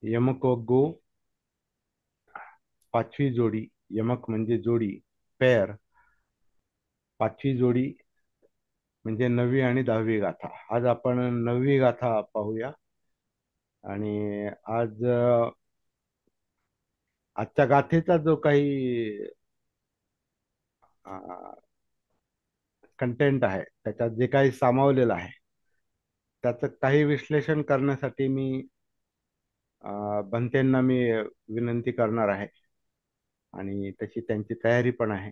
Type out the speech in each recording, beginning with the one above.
यमक व गो, पाचवी जोडी. यमक म्हणजे जोडी, पेअर. पाचवी जोडी म्हणजे 9वी आणि 10वी गाथा. आज आपण 9वी गाथा पाहूया. आणि आज आजच्या गाथेचा जो काही कंटेंट आहे, त्याच्यात जे काही सामावलेलं आहे, त्याचं काही विश्लेषण करण्यासाठी बनतेंना मी विनंती करणार आहे. आणि तशी त्यांची तयारी पण आहे.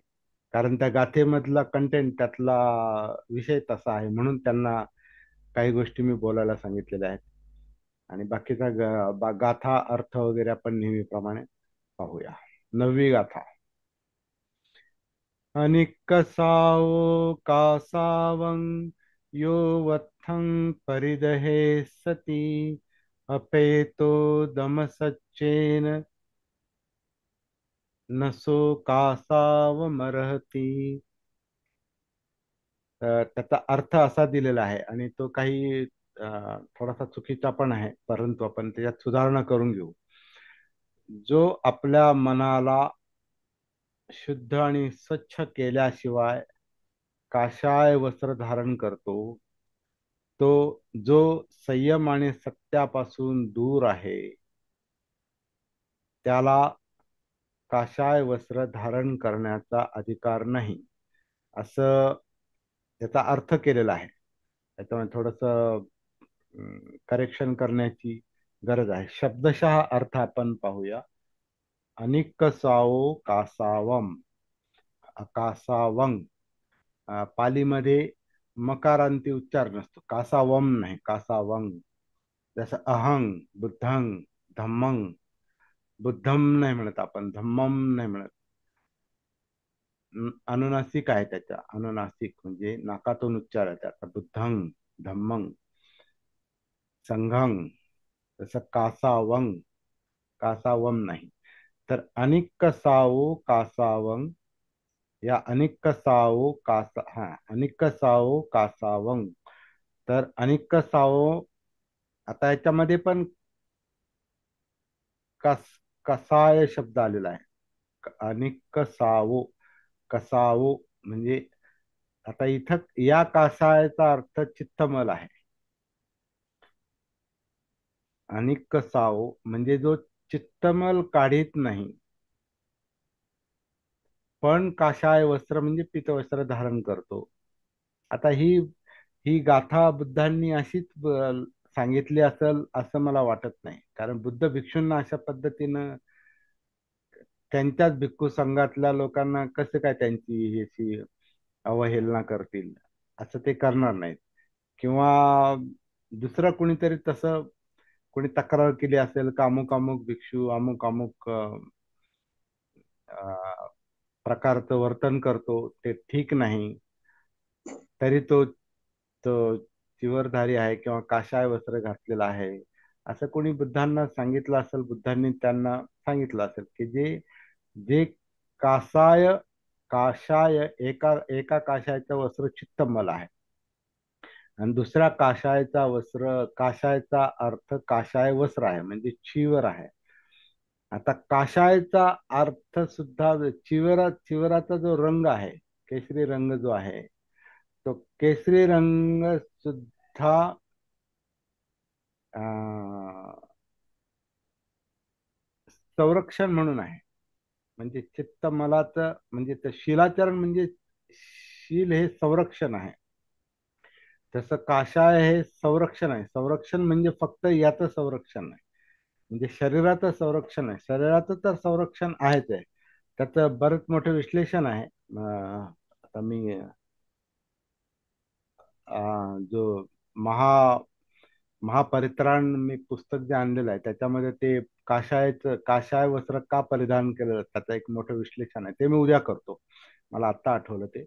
कारण त्या गाथेमधला कंटेंट, त्यातला विषय तसा आहे, म्हणून त्यांना काही गोष्टी मी बोलायला सांगितलेल्या आहेत. आणि बाकीचा गाथा अर्थ वगैरे आपण नेहमीप्रमाणे पाहूया. 9वी गाथा. अनिक सावो कासावं यो वत्थं परिदहे सती अपेतो दमसच्चेन नसो कासावमर्हति. त्याचा अर्थ असा दिलेला आहे, आणि तो काही थोडासा चुकीचा पण आहे, परंतु आपण त्याच्यात सुधारणा करून घेऊ. जो आपल्या मनाला शुद्ध आणि स्वच्छ केल्याशिवाय काषाय वस्त्र धारण करतो, तो जो संयम आणि सत्यापासून दूर आहे, त्याला काषाय वस्त्र धारण करण्याचा अधिकार नाही, असं त्याचा अर्थ केलेला आहे. त्याच्यामुळे थोडस करेक्शन करण्याची गरज आहे. शब्दशः अर्थ आपण पाहूया. अनिक सावो कासावम, कासावंग. पालीमध्ये मकारांती उच्चार नसतो. कासावम नाही, कासावंग. जसं अहंग, बुद्धंग, धम्मंग. बुद्धम नाही म्हणत आपण, धम्मम नाही म्हणत. अनुनासिक आहे त्याच्या, अनुनासिक म्हणजे नाकातून उच्चार आहे त्याचा. बुद्धंग, धम्मंग, संघंग. तसं कासावंग, कासावम नाही. तर अनिक सावो कासावंग, या अनिक सावो कासा, हा, अनिक सावो कासावंग. तर अनिक सावो, आता याच्यामध्ये पण कस कसाय शब्द आलेला आहे. अनिक सावो, कसावो म्हणजे, आता इथं या कासायचा अर्थ चित्तमल आहे. अनिक सावो म्हणजे जो चित्तमल काढीत नाही, पण काषाय वस्त्र म्हणजे पीतवस्त्र धारण करतो. आता ही ही गाथा बुद्धांनी अशीच सांगितली असेल असं मला वाटत नाही. कारण बुद्ध भिक्षूंना अशा पद्धतीनं त्यांच्याच भिक्खू संघातल्या लोकांना कसं काय त्यांची ही अशी अवहेलना करतील, असं ते करणार नाहीत. किंवा दुसरं कुणीतरी तसं कोणी तक्रार केली असेल का अमुक अमुक भिक्षू अमुक अमुक प्रकारचं वर्तन करतो, ते ठीक नाही, तरी तो चिवरधारी आहे किंवा काषाय वस्त्र घातलेला आहे, असं कोणी बुद्धांना सांगितलं असेल. बुद्धांनी त्यांना सांगितलं असेल की जे जे कासाय काषाय, एका एका काषायचं वस्त्र चित्तमल आहे, आणि दुसऱ्या काषायचा वस्त्र, काषायचा अर्थ काषाय वस्त्र आहे म्हणजे चिवर आहे. आता काषायचा अर्थ सुद्धा, चिवराचा जो रंग आहे, केशरी रंग जो आहे, तो केशरी रंग सुद्धा अं, संरक्षण म्हणून आहे. म्हणजे चित्तमलाचं म्हणजे शिलाचरण म्हणजे शील हे संरक्षण आहे. तसं काषाय हे संरक्षण आहे. संरक्षण म्हणजे फक्त याचं संरक्षण नाही, म्हणजे शरीराचं संरक्षण आहे. शरीराचं तर संरक्षण आहेच आहे, त्याचं बरंच मोठं विश्लेषण आहे. आता मी जो महा महापरित्राण मी पुस्तक जे आणलेलं आहे, त्याच्यामध्ये ते काषाय वस्त्र का परिधान केलं जातं त्याचं एक मोठं विश्लेषण आहे. ते मी उद्या करतो, मला आत्ता आठवलं ते.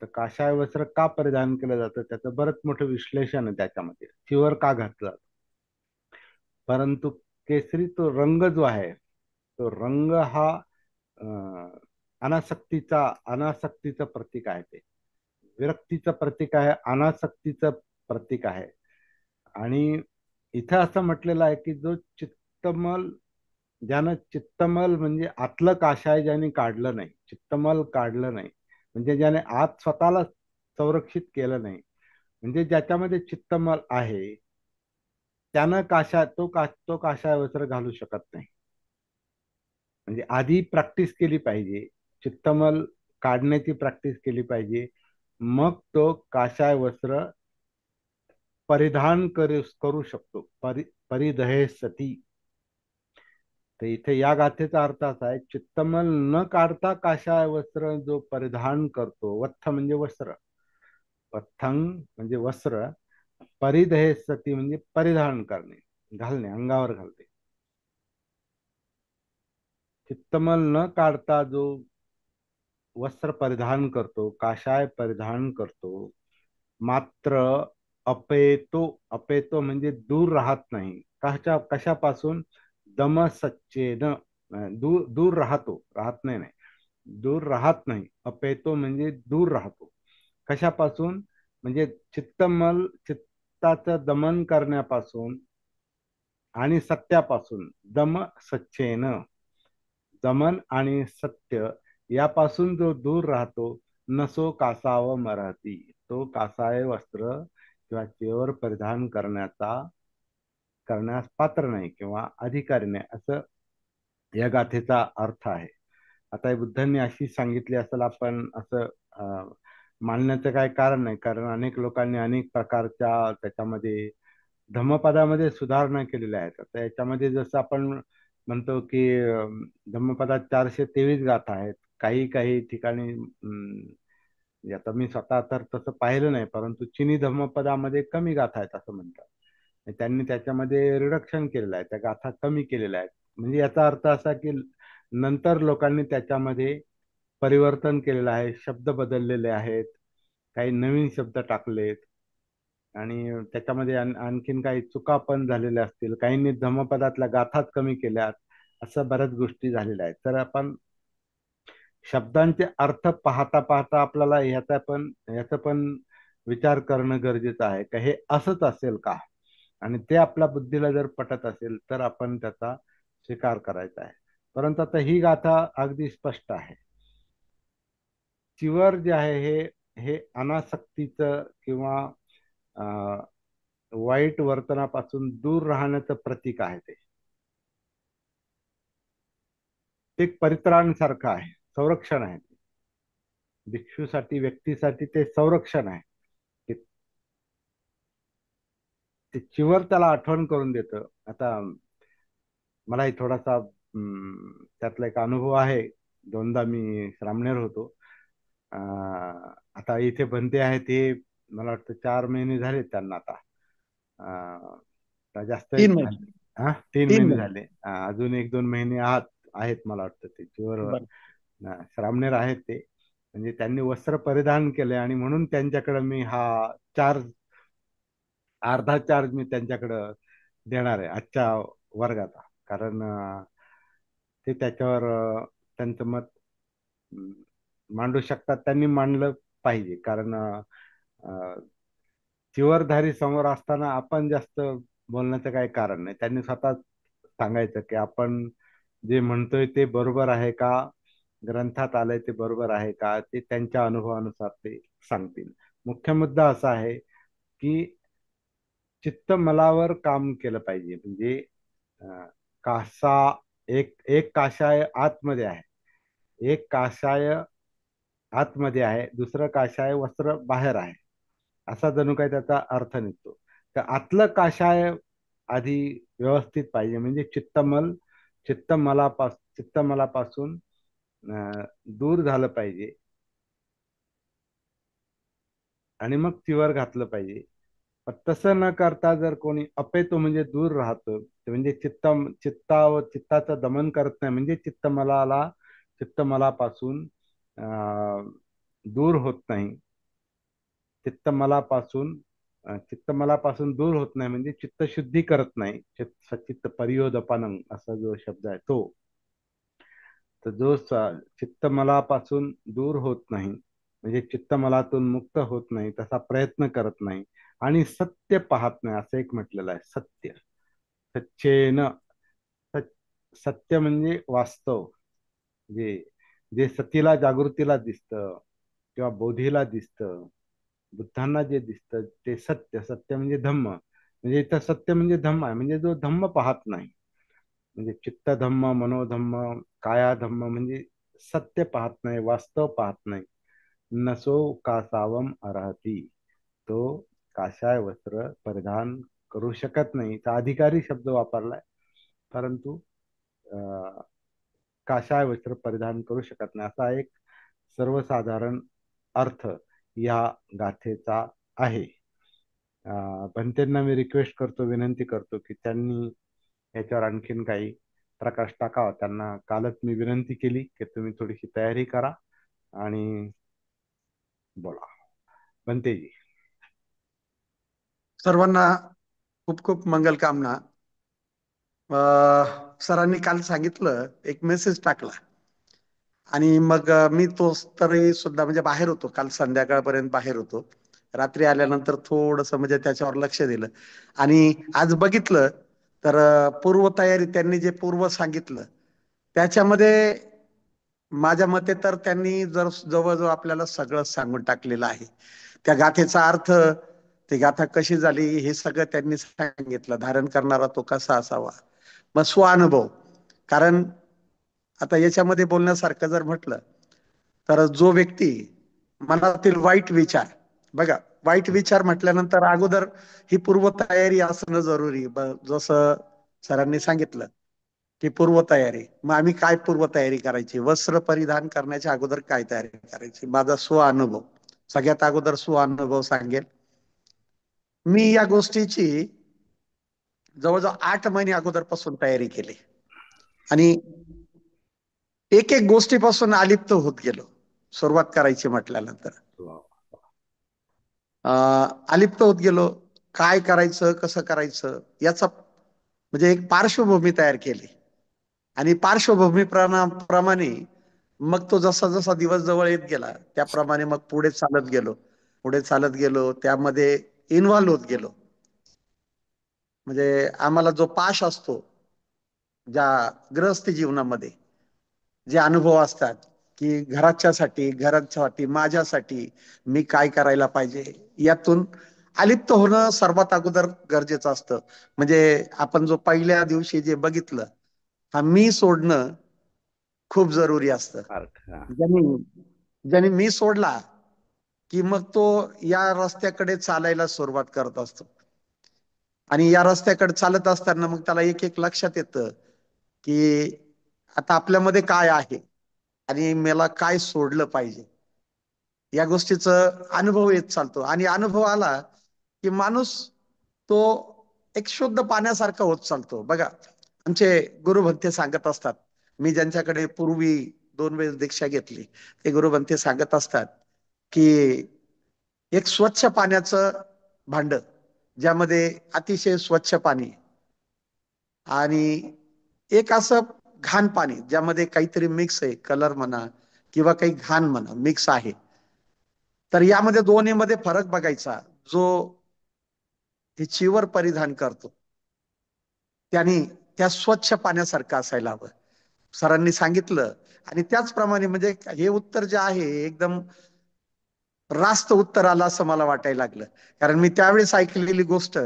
तर काषाय वस्त्र का परिधान केलं जातं त्याचं बरंच मोठं विश्लेषण आहे त्याच्यामध्ये. चिवर का घातलं जातं. परंतु केसरी तो रंग जो आहे, तो रंग हा अं, अनासक्तीचं प्रतीक आहे. ते विरक्तीचं प्रतीक आहे, अनासक्तीचं प्रतीक आहे. आणि इथं असं म्हटलेलं आहे की जो चित्त चित्तमल, ज्यानं चित्तमल म्हणजे आतलं काशाय ज्याने काढलं नाही, चित्तमल काढलं नाही, म्हणजे ज्याने आत स्वतःला संरक्षित केलं नाही, म्हणजे ज्याच्यामध्ये चित्तमल आहे त्यानं तो काशाय वस्त्र घालू शकत नाही. म्हणजे आधी प्रॅक्टिस केली पाहिजे, चित्तमल काढण्याची प्रॅक्टिस केली पाहिजे, मग तो काशाय वस्त्र परिधान करू शकतो. परिधये सती. तर इथे या गाथेचा अर्थ असा आहे, चित्तमल न काढता काशाय वस्त्र जो परिधान करतो, वत्थ म्हणजे वस्त्र, वत्थंग म्हणजे वस्त्र, परिधये सती म्हणजे परिधान करणे, घालणे, अंगावर घालते. चित्तमल न काढता जो वस्त्र परिधान करतो, काशाय परिधान करतो, मात्र अपेतो, अपेतो म्हणजे दूर राहत नाही. कशापासून? दमसच्चेन, दूर दूर राहतो, राहत नाही, दूर राहत नाही. अपेतो म्हणजे दूर राहतो. कशापासून? म्हणजे चित्ताचं दमन करण्यापासून आणि सत्यापासून. दम सच्चेन, दमन आणि सत्य यापासून जो दूर राहतो, नसो कासाव मराठी, तो कासाय वस्त्र किंवा चेवर परिधान करण्यास पात्र नाही किंवा अधिकारी नाही, असं या गाथेचा अर्थ आहे. आता या बुद्धांनी अशी सांगितली असेल आपण असं मानण्याचं काही कारण नाही, कारण अनेक लोकांनी अनेक प्रकारच्या त्याच्यामध्ये धम्मपदामध्ये सुधारणा केलेल्या आहेत. आता याच्यामध्ये जसं आपण म्हणतो की धम्मपदात 423 गाथा आहेत. काही काही ठिकाणी आता मी स्वतः तर तसं पाहिलं नाही, परंतु चिनी धम्मपदामध्ये कमी गाथा आहेत असं म्हणतात. आणि त्यांनी त्याच्यामध्ये रिडक्शन केलेलं आहे, त्या गाथा कमी केलेल्या आहेत. म्हणजे याचा अर्थ असा की नंतर लोकांनी त्याच्यामध्ये परिवर्तन केलेलं आहे, शब्द बदललेले आहेत, काही नवीन शब्द टाकलेत, आणि त्याच्यामध्ये आणखीन काही चुका पण झालेल्या असतील, काहींनी धम्मपदातल्या गाथाच कमी केल्यात, असं बऱ्याच गोष्टी झालेल्या आहेत. तर आपण शब्दांचे अर्थ पाहता पाहता आपल्याला याचा पण विचार करणं गरजेचं आहे, का हे असंच असेल का, आणि ते आपल्या बुद्धीला जर पटत असेल तर आपण त्याचा स्वीकार करायचा आहे. परंतु आता ही गाथा अगदी स्पष्ट आहे. चिवर जे आहे हे अनासक्तीचं किंवा वाईट वर्तनापासून दूर राहण्याचं प्रतीक आहे. ते एक परित्राण सारखं आहे, संरक्षण आहे. भिक्षूसाठी, व्यक्तीसाठी ते संरक्षण आहे. ते ते चिवर त्याला आठवण करून देतं. आता मलाही थोडासा त्यातला एक अनुभव आहे. दोनदा मी श्रामणेर होतो. आता इथे बनते आहे ते, मला वाटतं 4 महिने झाले त्यांना आता. आता जास्त 3 महिने. झाले. हा, 3 महिने 3 महिने. झाले. अजून 1-2 महिने आहेत मला वाटतं ते चिवर बरं. श्रामणेर आहेत ते. म्हणजे त्यांनी वस्त्र परिधान केले आणि म्हणून त्यांच्याकडे मी हा चार्ज, अर्धा चार्ज मी त्यांच्याकडं देणार आहे आजच्या वर्गाचा. कारण ते त्याच्यावर त्यांचं मत अं, मांडू शकतात, त्यांनी मांडलं पाहिजे. कारण चिवरधारी समोर असताना आपण जास्त बोलण्याचं काही कारण नाही. त्यांनी स्वतः सांगायचं की आपण जे म्हणतोय ते बरोबर आहे का, ग्रंथात आलंय ते बरोबर आहे का, ते त्यांच्या अनुभवानुसार ते सांगतील. मुख्य मुद्दा असा आहे की चित्तमलावर काम केलं पाहिजे. म्हणजे अं, कासा एक एक काशाय आतमध्ये आहे, एक काशाय आतमध्ये आहे, दुसरं काशाय वस्त्र बाहेर आहे, असा जणू काही त्याचा अर्थ निघतो. तर आतलं काशाय आधी व्यवस्थित पाहिजे, म्हणजे चित्तमलापासून दूर झालं पाहिजे, आणि मग चिवर घातलं पाहिजे. पण तसं न करता जर कोणी अपेतो म्हणजे दूर राहतो, ते म्हणजे चित्ताचं दमन करत नाही, म्हणजे चित्तमलापासून अं, दूर होत नाही. चित्तमलापासून दूर होत नाही म्हणजे चित्तशुद्धी करत नाही. सचित्त परियोदपानंग असा जो शब्द आहे तो. तर जो चित्तमलापासून दूर होत नाही, म्हणजे चित्तमलातून मुक्त होत नाही, तसा प्रयत्न करत नाही, आणि सत्य पाहत नाही, असं एक म्हटलेलं आहे. सत्य, सच्चेन, सत्य म्हणजे वास्तव, जे जे सतीला जागृतीला दिसतं किंवा बोधीला दिसतं, बुद्धांना जे दिसतं ते सत्य. सत्य म्हणजे धम्म. म्हणजे इथं सत्य म्हणजे धम्म आहे, म्हणजे जो धम्म पाहत नाही. म्हणजे चित्त धम्म, मनोधम्म, काया धम्म म्हणजे सत्य पाहत नाही, वास्तव पाहत नाही. नसो कासावम अर्हती, तो काशाय वस्त्र परिधान करू शकत नाही. तर अधिकारी शब्द वापरलाय, परंतु अं, काशाय वस्त्र परिधान करू शकत नाही असा एक सर्वसाधारण अर्थ या गाथेचा आहे. भंतेंना मी रिक्वेस्ट करतो, विनंती करतो की त्यांनी याच्यावर आणखीन काही प्रकाश टाकावा. त्यांना कालच मी विनंती केली की तुम्ही थोडीशी तयारी करा आणि बोला. भंतेजी. सर्वांना खूप खूप मंगल कामना. सरांनी काल सांगितलं, एक मेसेज टाकला आणि मग मी तो तरी सुद्धा म्हणजे बाहेर होतो, काल संध्याकाळपर्यंत बाहेर होतो. रात्री आल्यानंतर थोडस म्हणजे त्याच्यावर लक्ष दिलं आणि आज बघितलं तर पूर्वतयारी त्यांनी जे पूर्व सांगितलं त्याच्यामध्ये माझ्या मते तर त्यांनी जर जवळजवळ आपल्याला सगळं सांगून टाकलेलं आहे. त्या गाथेचा अर्थ, ती गाथा कशी झाली हे सगळं त्यांनी सांगितलं. धारण करणारा तो कसा असावा, मग स्वानुभव. कारण आता याच्यामध्ये बोलण्यासारखं जर म्हटलं तर जो व्यक्ती मनातील वाईट विचार, बघा, वाईट विचार म्हटल्यानंतर अगोदर ही पूर्वतयारी असणं जरुरी. जसं सरांनी सांगितलं की पूर्वतयारी, मग आम्ही काय पूर्वतयारी करायची, वस्त्र परिधान करण्याच्या अगोदर काय तयारी करायची, माझा स्वानुभव. सगळ्यात अगोदर स्वानुभव सांगेल. मी या गोष्टीची जवळजवळ 8 महिने अगोदरपासून तयारी केली आणि एक एक गोष्टीपासून अलिप्त होत गेलो. सुरुवात करायची म्हटल्यानंतर अलिप्त होत गेलो. काय करायचं, कसं करायचं याचा म्हणजे एक पार्श्वभूमी तयार केली आणि प्रमाणे मग तो जसा जसा दिवस जवळ येत गेला त्याप्रमाणे मग पुढे चालत गेलो. पुढे चालत गेलो, त्यामध्ये इन्व्हॉल्व होत गेलो. म्हणजे आम्हाला जो पाश असतो ज्या गृहस्थ जीवनामध्ये, जे अनुभव असतात की घराच्यासाठी माझ्यासाठी मी काय करायला पाहिजे, यातून अलिप्त होणं सर्वात अगोदर गरजेचं असतं. म्हणजे आपण जो पहिल्या दिवशी जे बघितलं, हा मी सोडणं खूप जरुरी असतं. अर्थ हा. ज्यांनी ज्यांनी मी सोडला की मग तो या रस्त्याकडे चालायला सुरुवात करत असतो आणि या रस्त्याकडे चालत असताना मग त्याला एक एक लक्षात येतं की आता आपल्यामध्ये काय आहे आणि मला काय सोडलं पाहिजे. या गोष्टीचा अनुभव येत चालतो आणि अनुभव आला की माणूस तो एक शुद्ध पाण्यासारखा होत चालतो. बघा, आमचे गुरुभंते सांगत असतात, मी ज्यांच्याकडे पूर्वी 2 वेळेस दीक्षा घेतली, ते गुरुभंते सांगत असतात की एक स्वच्छ पाण्याचं भांड, ज्यामध्ये अतिशय स्वच्छ पाणी, आणि एक असं घाण पाणी ज्यामध्ये काहीतरी मिक्स आहे, कलर म्हणा किंवा काही घाण म्हणा मिक्स आहे. तर यामध्ये दोन्ही मध्ये फरक बघायचा. जो हे चिवर परिधान करतो त्यांनी त्या स्वच्छ पाण्यासारखं असायला हवं, सरांनी सांगितलं. आणि त्याचप्रमाणे म्हणजे हे उत्तर जे आहे एकदम रास्त उत्तर आलं असं मला वाटायला लागलं. कारण मी त्यावेळेस ऐकलेली गोष्ट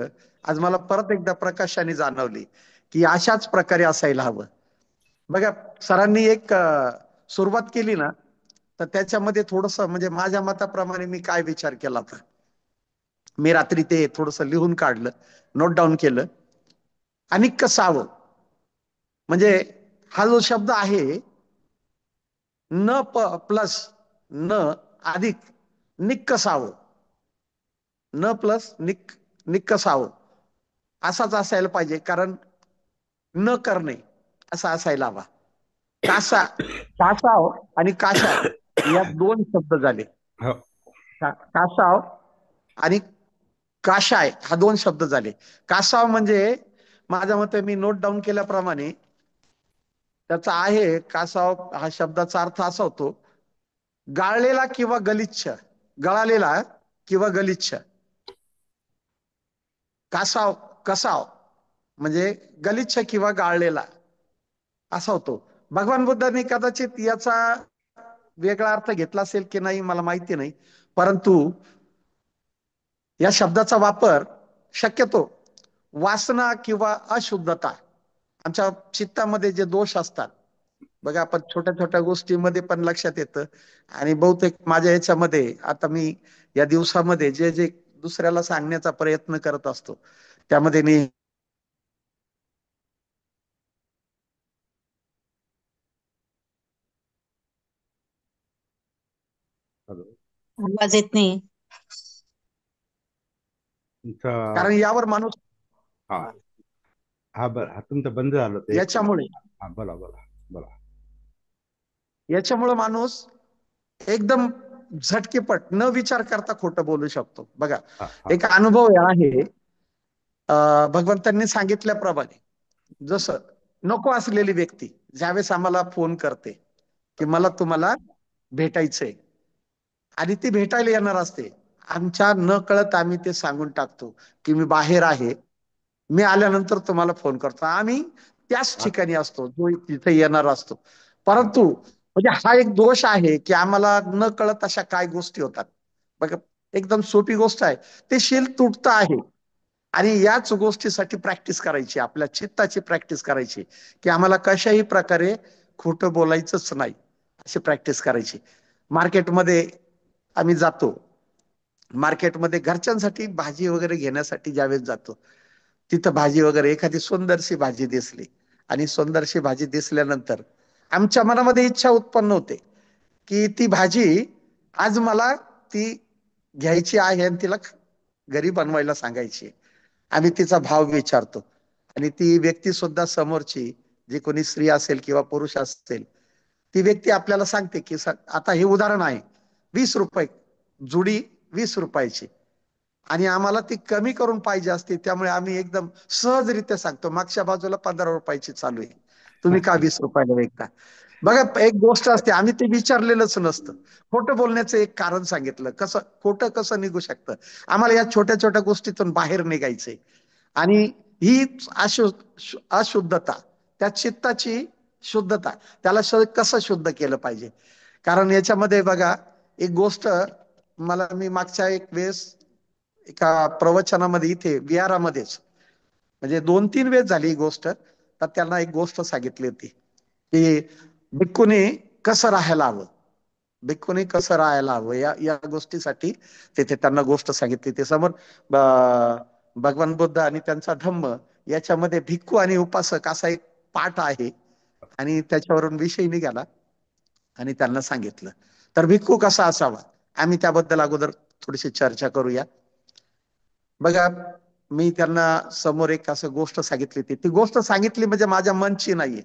आज मला परत एकदा प्रकाशाने जाणवली की अशाच प्रकारे असायला हवं. बघा, सरांनी एक सुरुवात केली ना, तर त्याच्यामध्ये थोडस म्हणजे माझ्या मताप्रमाणे मी काय विचार केला होता, मी रात्री ते थोडस लिहून काढलं, नोट डाऊन केलं. अनिक सावं म्हणजे हा जो शब्द आहे, न प्लस न अधिक निक्क सावं, न प्लस निक्क सावं असाच असायला पाहिजे. कारण न करणे असा असायला हवा. कासा कासाव आणि काशाय या दोन शब्द झाले. हो. कासाव आणि काशाय हा दोन शब्द झाले. कासाव म्हणजे माझ्या मते मी नोट डाऊन केल्याप्रमाणे त्याचा आहे, कासाव हा शब्दाचा अर्थ असा होतो, गाळलेला किंवा गलिच्छ. गळालेला किंवा गलिच्छ. कासाव, कसाव म्हणजे गलिच्छ किंवा गाळलेला. असा होतो. भगवान बुद्धांनी कदाचित याचा वेगळा अर्थ घेतला असेल की नाही मला माहिती नाही, परंतु या शब्दाचा वापर शक्यतो वासना किंवा अशुद्धता, आमच्या चित्तामध्ये जे दोष असतात बघा, आपण छोट्या छोट्या गोष्टीमध्ये पण लक्षात येतं. आणि बहुतेक माझ्या याच्यामध्ये आता मी या दिवसामध्ये जे जे दुसऱ्याला सांगण्याचा प्रयत्न करत असतो त्यामध्ये मी हॅलो. आवाज येत नाही. तुमचा कारण यावर माणूस हा हा हा तुमचं बंद झालं होतं एक. याच्यामुळे हा बोला बोला बोला. याच्यामुळे माणूस एकदम झटकेपट न विचार करता खोटं बोलू शकतो. बघा, हा हा एक अनुभव आहे. भगवंतांनी सांगितल्याप्रमाणे जसं नको असलेली व्यक्ती ज्यावेळेस आम्हाला फोन करते की मला तुम्हाला भेटायचंय आणि ती भेटायला येणार असते, आमच्या न कळत आम्ही ते सांगून टाकतो की मी बाहेर आहे, मी आल्यानंतर तुम्हाला फोन करतो. आम्ही त्याच हा ठिकाणी असतो जो तिथे येणार असतो. हा परंतु म्हणजे हा एक दोष आहे की आम्हाला न कळत अशा काय गोष्टी होतात. बघा, एकदम सोपी गोष्ट आहे, ते शील तुटतं आहे. आणि याच गोष्टीसाठी प्रॅक्टिस करायची, आपल्या चित्ताची प्रॅक्टिस करायची की आम्हाला कशाही प्रकारे खोटं बोलायचंच नाही, अशी प्रॅक्टिस करायची. मार्केटमध्ये आम्ही जातो, मार्केटमध्ये घरच्यांसाठी भाजी वगैरे घेण्यासाठी ज्यावेळेस जातो, तिथं भाजी वगैरे एखादी सुंदरशी भाजी दिसली आणि सुंदरशी भाजी दिसल्यानंतर आमच्या मनामध्ये इच्छा उत्पन्न होते की ती भाजी आज मला ती घ्यायची आहे आणि तिला घरी बनवायला सांगायची. आम्ही तिचा भाव विचारतो आणि ती व्यक्ती सुद्धा समोरची, जी कोणी स्त्री असेल किंवा पुरुष असेल, ती व्यक्ती आपल्याला सांगते की आता हे उदाहरण आहे, 20 रुपये जुडी, 20 रुपयाची, आणि आम्हाला ती कमी करून पाहिजे असते, त्यामुळे आम्ही एकदम सहजरित्या सांगतो मागच्या बाजूला 15 रुपयाची चालू आहे, तुम्ही का 20 रुपयाला विकता. बघा, एक गोष्ट असते, आम्ही ते विचारलेलंच नसतं. खोटं बोलण्याचं एक कारण सांगितलं, कसं खोटं कसं निघू शकतं. आम्हाला या छोट्या छोट्या गोष्टीतून बाहेर निघायचंय. आणि ही अशुद्धता, त्या चित्ताची शुद्धता, त्याला कसं शुद्ध केलं पाहिजे. कारण याच्यामध्ये बघा, एक गोष्ट मला, मी मागच्या एक वेळेस एका प्रवचनामध्ये इथे विहारामध्येच, म्हणजे 2-3 वेळेस झाली ही गोष्ट, तर त्यांना एक गोष्ट सांगितली होती की भिक्खूने कसं राहायला हवं, भिक्खूने कसं राहायला हवं, या या गोष्टीसाठी तिथे त्यांना गोष्ट सांगितली. ते समोर भगवान बुद्ध आणि त्यांचा धम्म याच्यामध्ये भिक्खू आणि उपासक असा एक पाठ आहे आणि त्याच्यावरून विषय निघाला आणि त्यांना सांगितलं. तर भिक्खू कसा असावा, आम्ही त्याबद्दल अगोदर थोडीशी चर्चा करूया. बघा, मी त्यांना समोर एक असं गोष्ट सांगितली होती. ती गोष्ट सांगितली म्हणजे माझ्या मनची नाहीये,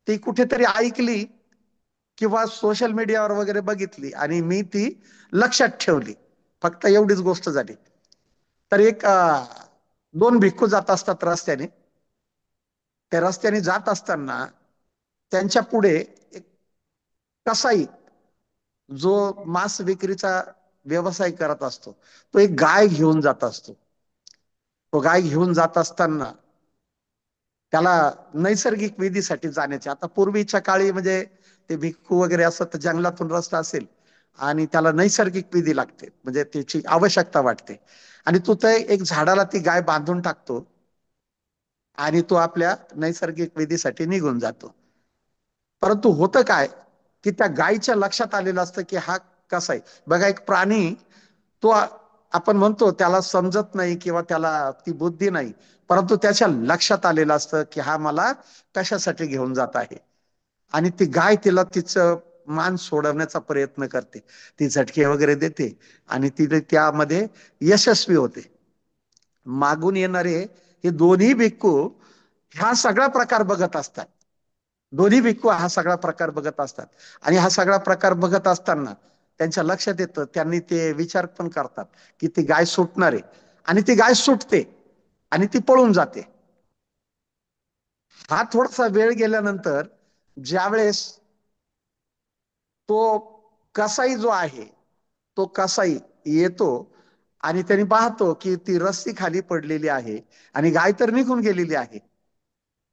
ती कुठेतरी ऐकली किंवा सोशल मीडियावर वगैरे बघितली आणि मी ती लक्षात ठेवली. फक्त एवढीच गोष्ट झाली. तर एक 2 भिक्खू जात असतात रस्त्याने. त्या रस्त्याने जात असताना त्यांच्या पुढे एक कसाई, जो मांस विक्रीचा व्यवसाय करत असतो, तो एक गाय घेऊन जात असतो. तो गाय घेऊन जात असताना त्याला नैसर्गिक विधीसाठी जाण्याचे, आता पूर्वीच्या काळी म्हणजे ते भिक्खू वगैरे असत तर जंगलातून रस्ता असेल आणि त्याला नैसर्गिक विधी लागते, म्हणजे त्याची आवश्यकता वाटते, आणि तो त्या एक झाडाला ती गाय बांधून टाकतो आणि तो आपल्या नैसर्गिक विधीसाठी निघून जातो. परंतु होतं काय की त्या गायीच्या लक्षात आलेलं असतं की हा कसा आहे. बघा, एक प्राणी, तो आपण म्हणतो त्याला समजत नाही किंवा त्याला ती बुद्धी नाही, परंतु त्याच्या लक्षात आलेलं असतं की हा मला कशासाठी घेऊन जात आहे. आणि ती गाय तिला तिचं मान सोडवण्याचा प्रयत्न करते, ती झटके वगैरे देते आणि ती त्यामध्ये यशस्वी होते. मागून येणारे हे दोन्ही भिक्खू हा सगळा प्रकार बघत असतात. दोन्ही भिक्खू हा सगळा प्रकार बघत असतात आणि हा सगळा प्रकार बघत असताना त्यांच्या लक्षात येतं, त्यांनी ते विचार पण करतात की ती गाय सुटणार आहे, आणि ती गाय सुटते आणि ती पळून जाते. हा थोडासा वेळ गेल्यानंतर ज्यावेळेस तो कसाई जो आहे, तो कसाई येतो आणि त्यांनी पाहतो की ती रस्सी खाली पडलेली आहे आणि गाय तर निघून गेलेली आहे.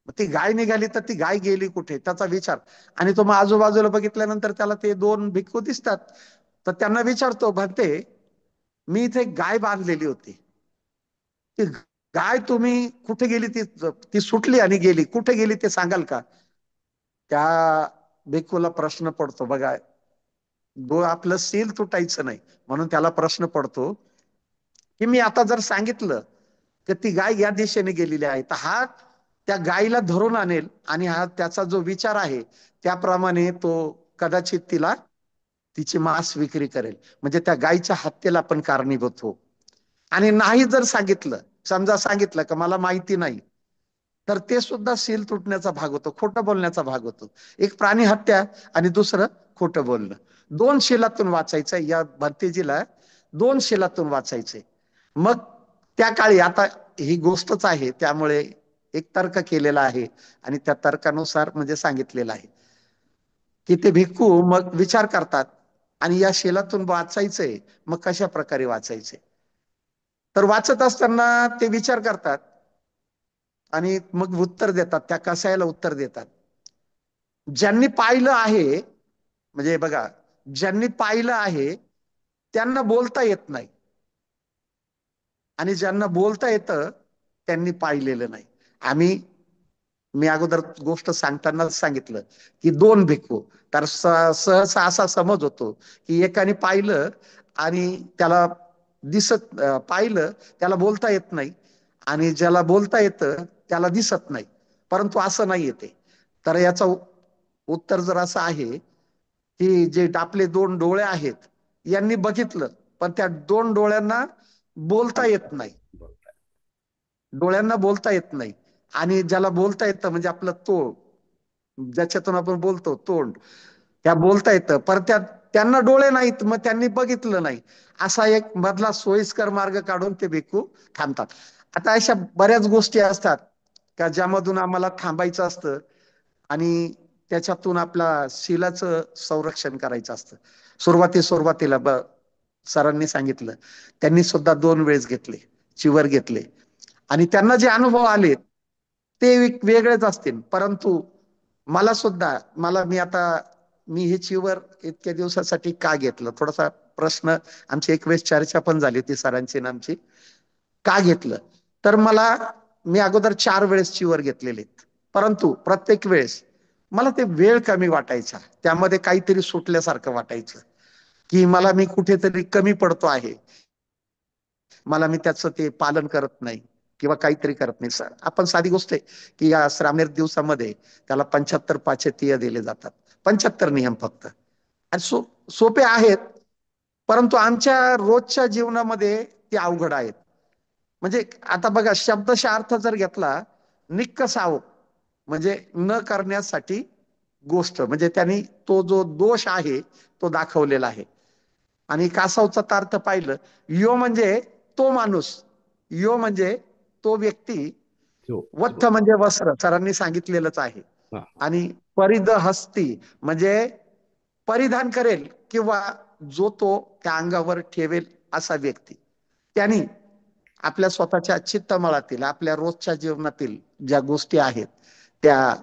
मग ती गाय निघाली तर ती गाय गेली कुठे त्याचा विचार. आणि तो मग आजूबाजूला बघितल्यानंतर त्याला ते दोन भिक्खू दिसतात. तर त्यांना विचारतो, भंते, मी इथे एक गाय बांधलेली होती, ती गाय तुम्ही कुठे गेली, ती ती सुटली आणि गेली, कुठे गेली ते सांगाल का? त्या भिक्खूला प्रश्न पडतो बघा, आपलं सील तुटायचं नाही म्हणून त्याला प्रश्न पडतो की मी आता जर सांगितलं की ती गाय या दिशेने गेलेली आहे, तर हा त्या गायीला धरून आणेल आणि हा त्याचा जो विचार आहे त्याप्रमाणे तो कदाचित तिला तिची मांस विक्री करेल, म्हणजे त्या गायीच्या हत्येला पण कारणीभूत हो. आणि नाही जर सांगितलं, समजा सांगितलं की मला माहिती नाही, तर ते सुद्धा सील तुटण्याचा भाग होतो, खोटं बोलण्याचा भाग होतो. एक प्राणी हत्या आणि दुसरं खोटं बोलणं. दोन शिलातून वाचायचं या भंतेजीला, दोन शिलातून वाचायचे. मग त्या काळी, आता ही गोष्टच आहे त्यामुळे एक तर्क केलेला आहे आणि त्या तर्कानुसार म्हणजे सांगितलेलं आहे की ते भिक्खू मग विचार करतात आणि या शिलातून वाचायचंय, मग कशा प्रकारे वाचायचे. तर वाचत असताना ते विचार करतात आणि मग उत्तर देतात, त्या कसायला उत्तर देतात. ज्यांनी पाहिलं आहे, म्हणजे बघा, ज्यांनी पाहिलं आहे त्यांना बोलता येत नाही, आणि ज्यांना बोलता येतं त्यांनी पाहिलेलं नाही. आम्ही मी अगोदर गोष्ट सांगतानाच सांगितलं की दोन भिक्खू, तर सहसा असा समज होतो की एकाने पाहिलं आणि त्याला पाहिलं, त्याला बोलता येत नाही, आणि ज्याला बोलता येतं त्याला दिसत नाही. परंतु असं नाही येते. तर याचं उत्तर जर असं आहे की जे आपले दोन डोळे आहेत यांनी बघितलं, पण त्या दोन डोळ्यांना बोलता येत नाही. डोळ्यांना बोलता येत नाही. आणि ज्याला बोलता येतं म्हणजे आपलं तोंड, ज्याच्यातून आपण बोलतो तोंड, त्या बोलता येतं, पर त्यांना डोळे नाहीत, मग त्यांनी बघितलं नाही. असा एक मधला सोयीस्कर मार्ग काढून ते भिक्खू थांबतात. आता अशा बऱ्याच गोष्टी असतात का ज्यामधून आम्हाला थांबायचं असतं आणि त्याच्यातून आपला शीलाचं संरक्षण करायचं असतं. सुरुवातीला सरांनी सांगितलं, त्यांनी सुद्धा 2 वेळेस घेतले, चिवर घेतले, आणि त्यांना जे अनुभव आले ते वेगळेच असतील. परंतु मला सुद्धा, मी हे चिवर इतक्या दिवसासाठी का घेतलं, थोडासा प्रश्न, आमची एक वेळेस चर्चा पण झाली होती सरांची आणि आमची, का घेतलं. तर मी अगोदर 4 वेळेस चिवर घेतलेले, परंतु प्रत्येक वेळेस मला ते वेळ कमी वाटायचा, त्यामध्ये काहीतरी सुटल्यासारखं वाटायचं की मी कुठेतरी कमी पडतो आहे, मी त्याचं ते पालन करत नाही किंवा काहीतरी करत नाही. सर, आपण साधी गोष्ट आहे की या श्रावण दिवसामध्ये त्याला 75 पाचतीय दिले जातात, 75 नियम फक्त, आणि सोपे आहेत, परंतु आमच्या रोजच्या जीवनामध्ये ते अवघड आहेत. म्हणजे आता बघा, शब्दशः अर्थ जर घेतला, निक्क साव म्हणजे न करण्यासाठी गोष्ट, म्हणजे त्यांनी तो जो दोष आहे तो दाखवलेला आहे. आणि कासावचा अर्थ पाहिलं, यो म्हणजे तो माणूस, यो म्हणजे तो व्यक्ती, जो वत्थ जो म्हणजे वस्त्र, सरांनी सांगितलेलंच आहे. हा. आणि परिध हस्ती म्हणजे परिधान करेल किंवा जो तो त्या अंगावर ठेवेल असा व्यक्ती. त्यांनी आपल्या स्वतःच्या चित्तमळातील, आपल्या रोजच्या जीवनातील ज्या गोष्टी आहेत त्या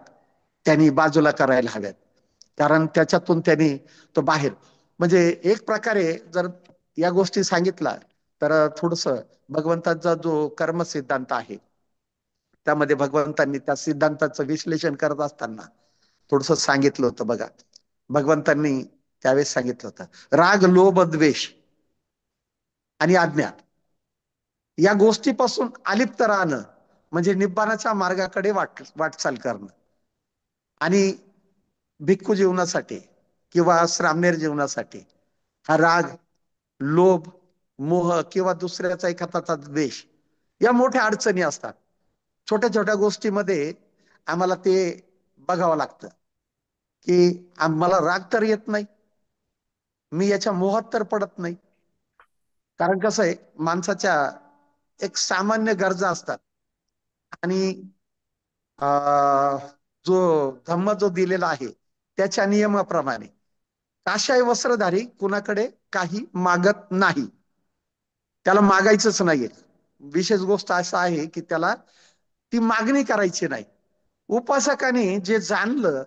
त्यांनी बाजूला करायला हव्यात, कारण त्याच्यातून त्यांनी तो बाहेर, म्हणजे एक प्रकारे जर या गोष्टी सांगितला तर थोडस भगवंताचा जो कर्म सिद्धांत आहे त्यामध्ये भगवंतांनी त्या सिद्धांताचं विश्लेषण करत असताना थोडस सांगितलं होतं बघा. भगवंतांनी त्यावेळेस सांगितलं होतं, राग, लोभ, द्वेष आणि अज्ञान या गोष्टीपासून अलिप्त राहणं म्हणजे निब्बाणाच्या मार्गाकडे वाटचाल करणं. आणि भिक्खू जीवनासाठी किंवा श्रामणेर जीवनासाठी हा राग, लोभ, मोह किंवा दुसऱ्याचा एखादाचा द्वेष या मोठ्या अडचणी असतात. छोट्या छोट्या गोष्टीमध्ये आम्हाला ते बघावं लागतं की मला राग तर येत नाही, मी याच्या मोहात तर पडत नाही. कारण कसं आहे, माणसाच्या एक सामान्य गरजा असतात, आणि जो धम्म जो दिलेला आहे त्याच्या नियमाप्रमाणे काशाय वस्त्रधारी कुणाकडे काही मागत नाही, त्याला मागायचंच नाहीये. विशेष गोष्ट असा आहे की त्याला ती मागणी करायची नाही. उपासकाने जे जाणलं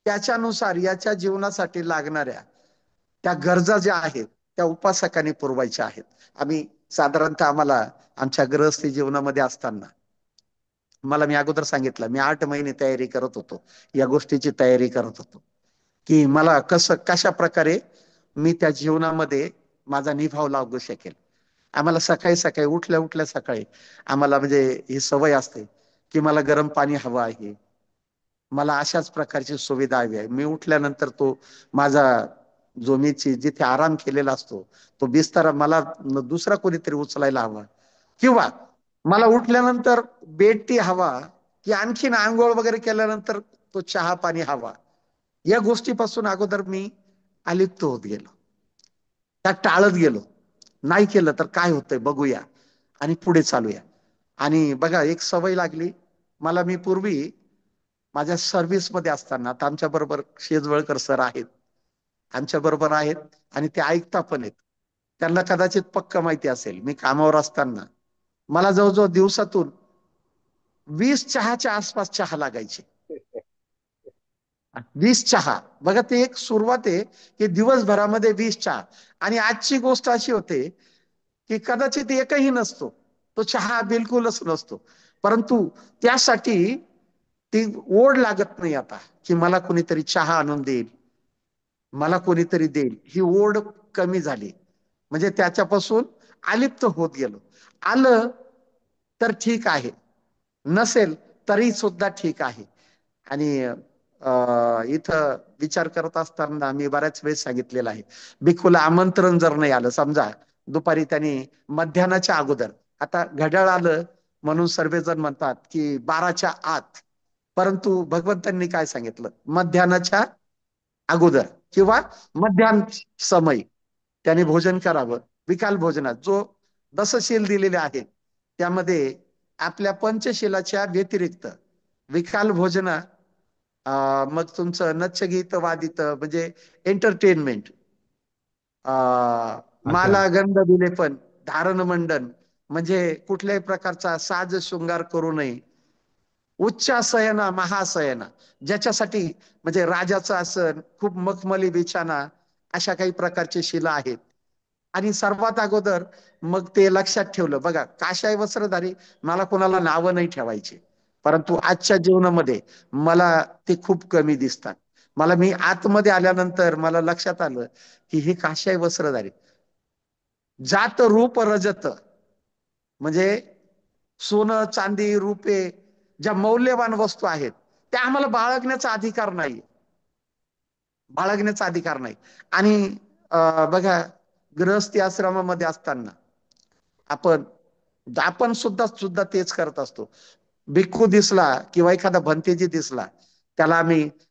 त्याच्यानुसार याच्या जीवनासाठी लागणाऱ्या त्या गरजा ज्या आहेत त्या उपासकाने पुरवायच्या आहेत. आम्ही साधारणतः आम्हाला आमच्या गृहस्थी जीवनामध्ये असताना मी अगोदर सांगितलं, मी 8 महिने तयारी करत होतो, या गोष्टीची तयारी करत होतो की मला कशा प्रकारे मी त्या जीवनामध्ये माझा निभाव लागू शकेल. आम्हाला सकाळी सकाळी उठल्या उठल्या सकाळी आम्हाला म्हणजे ही सवय असते की मला गरम पाणी हवं आहे, मला अशाच प्रकारची सुविधा हवी आहे. मी उठल्यानंतर तो माझा जो मी जिथे आराम केलेला असतो तो बिस्तारा मला दुसरा कोणीतरी उचलायला हवा, किंवा मला उठल्यानंतर बेड टी हवा, की आणखीन आंघोळ वगैरे केल्यानंतर तो चहा पाणी हवा. या गोष्टीपासून अगोदर मी अलिप्त होत गेलो, त्या टाळत गेलो. नाही केलं तर काय होतंय बघूया आणि पुढे चालूया. आणि बघा एक सवय लागली मला. मी पूर्वी माझ्या सर्व्हिसमध्ये असताना, आता आमच्या बरोबर शेजवळकर सर आहेत, आमच्या बरोबर आहेत आणि ते ऐकता पण आहेत. त्यांना कदाचित पक्क माहिती असेल, मी कामावर असताना मला जवळजवळ दिवसातून 20 चहाच्या आसपास चहा लागायचे. 20 चहा, बघा ते एक सुरुवात आहे की दिवसभरामध्ये 20 चहा. आणि आजची गोष्ट अशी होते की कदाचित एकही नसतो, तो चहा बिलकुलच नसतो. परंतु त्यासाठी ती ओढ लागत नाही आता की मला कोणीतरी चहा आणून देईल, मला कोणीतरी देईल, ही ओढ कमी झाली. म्हणजे त्याच्यापासून अलिप्त होत गेलो. आलं तर ठीक आहे, नसेल तरी सुद्धा ठीक आहे. आणि इथं विचार करत असताना मी बऱ्याच वेळेस सांगितलेलं आहे, भिक्खूला आमंत्रण जर नाही आलं, समजा दुपारी त्यांनी मध्यान्हाच्या अगोदर, आता घड्याळ आलं म्हणून सर्वजण म्हणतात की 12च्या आत, परंतु भगवंतांनी काय सांगितलं, मध्यान्हाच्या अगोदर किंवा मध्यान्ह समय त्याने भोजन करावं. विकाल भोजनात जो दसशील दिलेले आहेत त्यामध्ये आपल्या पंचशिलाच्या व्यतिरिक्त विकाल भोजन, मग तुमचं नच्चगीत वादित म्हणजे एंटरटेनमेंट, अच्छा. माला गंध दिले पण धारण मंडन, म्हणजे कुठल्याही प्रकारचा साज शृंगार करू नये. उच्चासयना महासयना, ज्याच्यासाठी म्हणजे राजाचं आसन, खूप मखमली बिछाना, अशा काही प्रकारची शिला आहेत. आणि सर्वात अगोदर मग ते लक्षात ठेवलं, बघा काशाय वस्त्रधारी, मला कोणाला नावं नाही ठेवायची, परंतु आजच्या जीवनामध्ये मला ते खूप कमी दिसतात. मी आतमध्ये आल्यानंतर मला लक्षात आलं की हे काशाय वस्त्रधारी, जात रूप रजत, म्हणजे सोनं चांदी रुपे ज्या मौल्यवान वस्तू आहेत त्या आम्हाला बाळगण्याचा अधिकार नाही, बाळगण्याचा अधिकार नाही. आणि बघा गृहस्थी आश्रमामध्ये असताना आपण आपण सुद्धा सुद्धा तेच करत असतो. भिक्खू दिसला किंवा एखादा भंतेजी दिसला, त्याला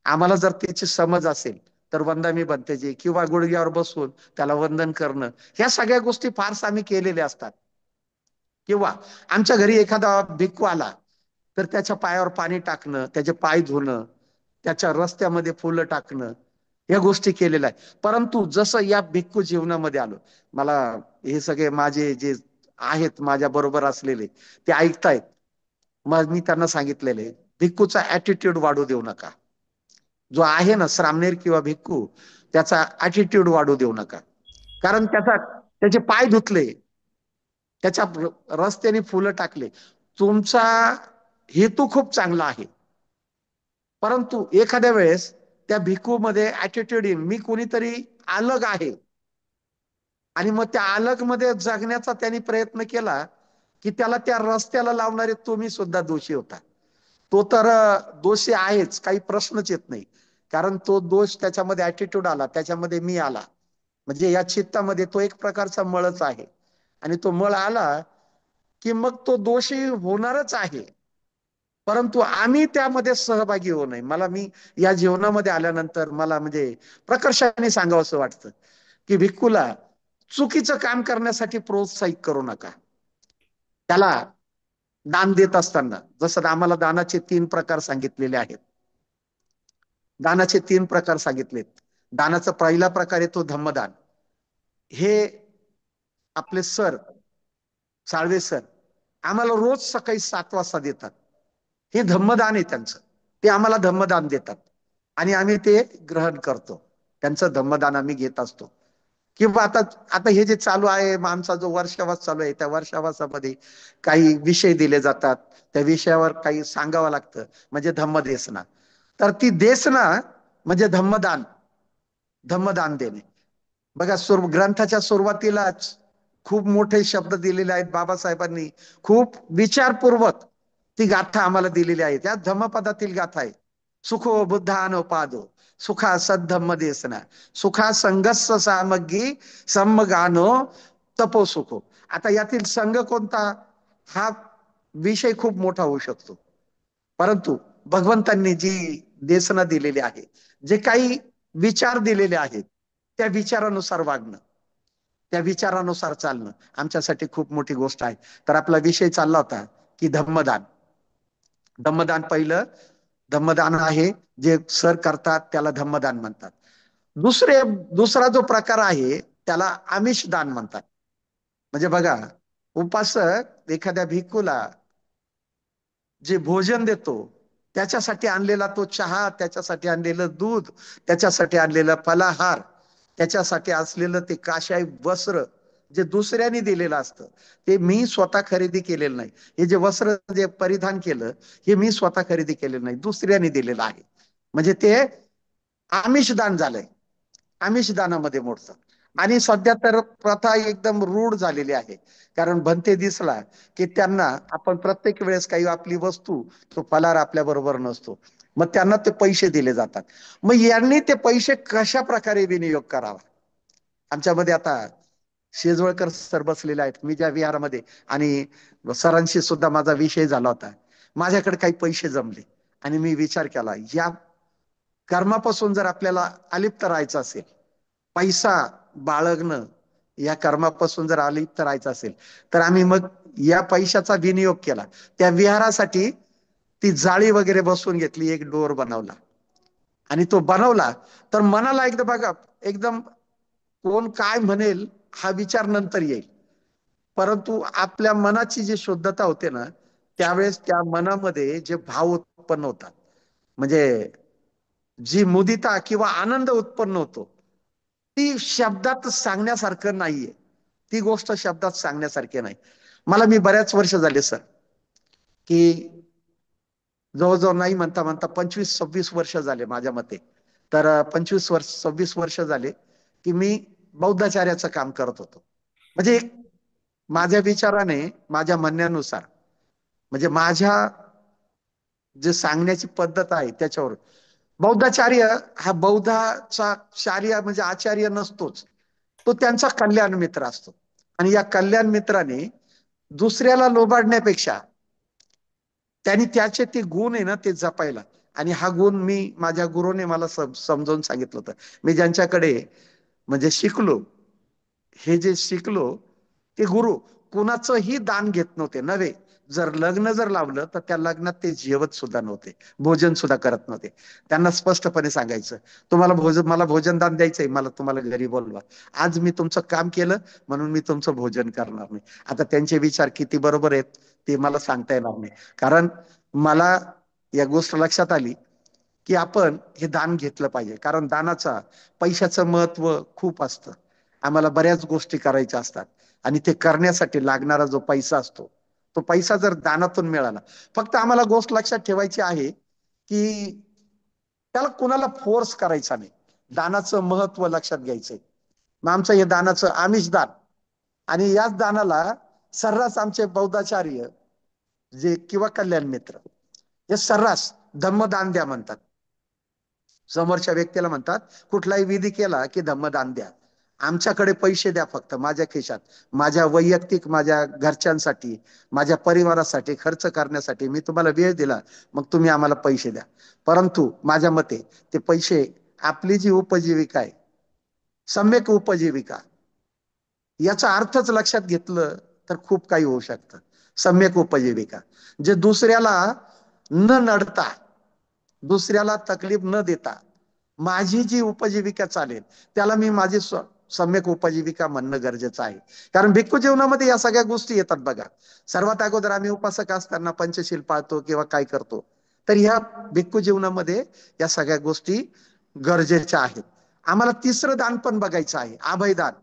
आम्हाला जर त्याची समज असेल तर वंदामी भंतेजी किंवा गुडघ्यावर बसून त्याला वंदन करणं, ह्या सगळ्या गोष्टी फारच आम्ही केलेल्या असतात. किंवा आमच्या घरी एखादा भिक्खू आला तर त्याच्या पायावर पाणी टाकणं, त्याचे पाय धुणं, त्याच्या रस्त्यामध्ये फुलं टाकणं, या गोष्टी केलेल्या आहेत. परंतु जसं या भिक्खू जीवनामध्ये आलो, मला हे सगळे माझे जे आहेत माझ्या बरोबर असलेले ते ऐकतायत, मग मी त्यांना सांगितलेले, भिक्खूचा ऍटिट्यूड वाढू देऊ नका. जो आहे ना श्रामणेर किंवा भिक्खू, त्याचा ऍटिट्यूड वाढू देऊ नका. कारण त्याचे पाय धुतले, त्याच्या रस्त्याने फुलं टाकले, तुमचा हेतू खूप चांगला आहे. परंतु एखाद्या वेळेस त्या भिक्खू मध्ये ऍटिट्यूड येईल, मी कोणीतरी अलग आहे, आणि मग त्या अलग मध्ये जगण्याचा त्यांनी प्रयत्न केला की त्याला त्या रस्त्याला लावणारे तुम्ही सुद्धा दोषी होता. तो तर दोषी आहेच, काही प्रश्नच येत नाही. कारण तो दोष त्याच्यामध्ये ऍटिट्यूड आला, त्याच्यामध्ये मी आला, म्हणजे या चित्तामध्ये तो एक प्रकारचा मळच आहे. आणि तो मळ आला की मग तो दोषी होणारच आहे. परंतु आम्ही त्यामध्ये सहभागी होऊ नये. मी या जीवनामध्ये आल्यानंतर मला म्हणजे प्रकर्षाने सांगावं असं वाटतं की भिक्खूला चुकीचं काम करण्यासाठी प्रोत्साहित करू नका. त्याला दान देत असताना, जसं आम्हाला दानाचे 3 प्रकार सांगितलेले आहेत, दानाचे 3 प्रकार सांगितलेत. दानाचा पहिला प्रकार येतो धम्मदान. हे आपले सर, साळवे सर, आम्हाला रोज सकाळी 7 वाजता देतात. हे धम्मदान आहे त्यांचं. ते आम्हाला धम्मदान देतात आणि आम्ही ते ग्रहण करतो. त्यांचं धम्मदान आम्ही घेत असतो. किंवा आता आता हे जे चालू आहे, मग आमचा जो वर्षावास चालू आहे, त्या वर्षावासामध्ये काही विषय दिले जातात. त्या विषयावर काही सांगावं लागतं, म्हणजे धम्मदेसना. तर ती देसना म्हणजे धम्मदान, धम्मदान देणे. बघा, ग्रंथाच्या सुरुवातीलाच खूप मोठे शब्द दिलेले आहेत बाबासाहेबांनी. खूप विचारपूर्वक ती गाथा आम्हाला दिलेली आहे. त्या धम्मपदातील गाथा आहे. सुखो बुद्धानोपादो सुखा सद्धम्म देसना सुखा संगस्स सामग्री सम्मगानो तपो सुखो. आता यातील संघ कोणता, हा विषय खूप मोठा होऊ शकतो. परंतु भगवंतांनी जी देसना दिलेली आहे, जे काही विचार दिलेले आहेत, त्या विचारानुसार वागणं, त्या विचारानुसार चालणं आमच्यासाठी खूप मोठी गोष्ट आहे. तर आपला विषय चालला होता की धम्मदान. धम्मदान पहिलं धम्मदान आहे, जे सर करतात त्याला धम्मदान म्हणतात. दुसरा जो प्रकार आहे त्याला आमिष दान म्हणतात. म्हणजे बघा, उपासक एखाद्या भिक्खूला जे भोजन देतो, त्याच्यासाठी आणलेला तो चहा, त्याच्यासाठी आणलेलं दूध, त्याच्यासाठी आणलेला फलाहार, त्याच्यासाठी असलेलं ते काशाय वस्त्र जे दुसऱ्याने दिलेलं असतं, ते मी स्वतः खरेदी केलेलं नाही. हे जे वस्त्र जे परिधान केलं, हे मी स्वतः खरेदी केलेलं नाही, दुसऱ्याने दिलेलं आहे. म्हणजे ते आमिष दान झालंय. आमिष दानामध्ये मोडतात. आणि सध्या तर प्रथा एकदम रूढ झालेली आहे. कारण भंते दिसला की त्यांना आपण प्रत्येक वेळेस काही आपली वस्तू, तो फलार आपल्या बरोबर नसतो, मग त्यांना ते पैसे दिले जातात. मग यांनी ते पैसे कशा प्रकारे विनियोग करावा. आमच्यामध्ये आता शेजवळकर सर बसलेले आहेत, मी ज्या विहारामध्ये, आणि सरांशी सुद्धा माझा विषय झाला होता. माझ्याकडे काही पैसे जमले आणि मी विचार केला, या कर्मापासून जर आपल्याला अलिप्त राहायचं असेल, पैसा बाळगणं या कर्मापासून जर अलिप्त राहायचं असेल, तर आम्ही मग या पैशाचा विनियोग केला. त्या विहारासाठी ती जाळी वगैरे बसवून घेतली, एक डोर बनवला आणि तो बनवला. तर मनाला एकदम बघा, एकदम कोण काय म्हणेल हा विचार नंतर येईल, परंतु आपल्या मनाची जी शुद्धता होते ना, त्यावेळेस त्या मनामध्ये जे भाव उत्पन्न होतात, म्हणजे जी मुदिता किंवा आनंद उत्पन्न होतो, ती शब्दात सांगण्यासारखं नाहीये. ती गोष्ट शब्दात सांगण्यासारखी नाही. मी बऱ्याच वर्ष झाले सर, की जवळजवळ नाही म्हणता म्हणता 25-26 वर्ष झाले माझ्या मते. तर 25-26 वर्ष झाले की मी बौद्धाचार्याचं काम करत होतो. म्हणजे माझ्या विचाराने, माझ्या म्हणण्यानुसार, म्हणजे माझ्या जे सांगण्याची पद्धत आहे त्याच्यावर, बौद्धाचार्य हा बौद्धाचा चार्य म्हणजे आचार्य नसतोच, तो त्यांचा कल्याण मित्र असतो. आणि या कल्याण मित्राने दुसऱ्याला लोबाडण्यापेक्षा त्यांनी त्याचे ते गुण आहे ना ते जपायला. आणि हा गुण मी, माझ्या गुरुने मला समजावून सांगितलं होतं. मी ज्यांच्याकडे म्हणजे शिकलो, हे जे शिकलो, ते गुरु कुणाचंही दान घेत नव्हते नव्हे. लग्न जर लावलं तर त्या लग्नात ते जेवत सुद्धा नव्हते, भोजन सुद्धा करत नव्हते. त्यांना स्पष्टपणे सांगायचं, तुम्हाला मला भोजन दान द्यायचंय, मला तुम्हाला घरी बोलवा. आज मी तुमचं काम केलं म्हणून मी तुमचं भोजन करणार नाही. आता त्यांचे विचार किती बरोबर आहेत ते मला सांगता येणार नाही. कारण मला या गोष्ट लक्षात आली की आपण हे दान घेतलं पाहिजे. कारण दानाचा, पैशाचं महत्व खूप असतं. आम्हाला बऱ्याच गोष्टी करायच्या असतात आणि ते करण्यासाठी लागणारा जो पैसा असतो, तो पैसा जर दानातून मिळाला, फक्त आम्हाला गोष्ट लक्षात ठेवायची आहे की त्याला कुणाला फोर्स करायचा नाही. दानाचं महत्व लक्षात घ्यायचंय. मग आमचं हे दानाचं आमिष दान, आणि याच दानाला सर्रास आमचे बौद्धाचार्य जे किंवा कल्याण मित्र हे सर्रास धम्मदान द्या म्हणतात. समोरच्या व्यक्तीला म्हणतात, कुठलाही विधी केला की धम्मदान द्या. आमच्याकडे पैसे द्या, फक्त माझ्या खिशात, माझ्या वैयक्तिक, माझ्या घरच्यांसाठी, माझ्या परिवारासाठी खर्च करण्यासाठी मी तुम्हाला वेळ दिला, मग तुम्ही आम्हाला पैसे द्या. परंतु माझ्या मते ते पैसे, आपली जी उपजीविका आहे, सम्यक उपजीविका, याचा अर्थच लक्षात घेतलं तर खूप काही होऊ शकतं. सम्यक उपजीविका, जे दुसऱ्याला न नडता, दुसऱ्याला तकलीफ न देता माझी जी उपजीविका चालेल, त्याला मी माझी सम्यक उपजीविका म्हणणं गरजेचं आहे. कारण भिक्खू जीवनामध्ये या सगळ्या गोष्टी येतात बघा. सर्वात अगोदर आम्ही उपासक असताना पंचशील पाळतो किंवा काय करतो, तर ह्या भिक्खू जीवनामध्ये या सगळ्या गोष्टी गरजेच्या आहेत. आम्हाला तिसरं दान पण बघायचं आहे, अभयदान.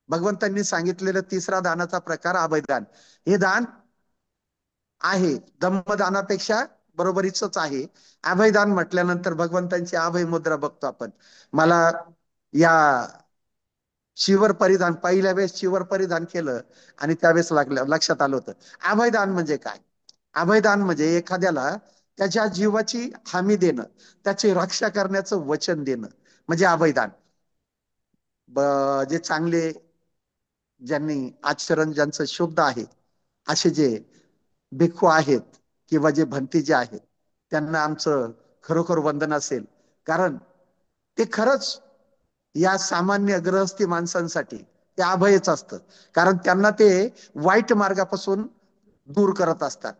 भगवंतांनी सांगितलेलं तिसरा दानाचा प्रकार अभयदान. हे दान आहे धम्मदानापेक्षा बरोबरीच आहे. अभयदान म्हटल्यानंतर भगवंतांची अभय मुद्रा बघतो आपण. मला या शिवर परिधान, पहिल्या वेळेस शिवर परिधान केलं आणि त्यावेळेस लक्षात आलं होतं अभयदान म्हणजे काय. अभयदान म्हणजे एखाद्याला त्याच्या जीवाची हमी देणं, त्याची रक्षा करण्याचं वचन देणं म्हणजे अभयदान. जे चांगले, ज्यांनी आचरण ज्यांचं शुद्ध आहे, असे जे भिक्खू आहेत किंवा जे भंतीजे आहेत, त्यांना आमचं खरोखर वंदन असेल. कारण ते खरंच या सामान्य गृहस्थी माणसांसाठी ते अभयच असतं. कारण त्यांना ते वाईट मार्गापासून दूर करत असतात,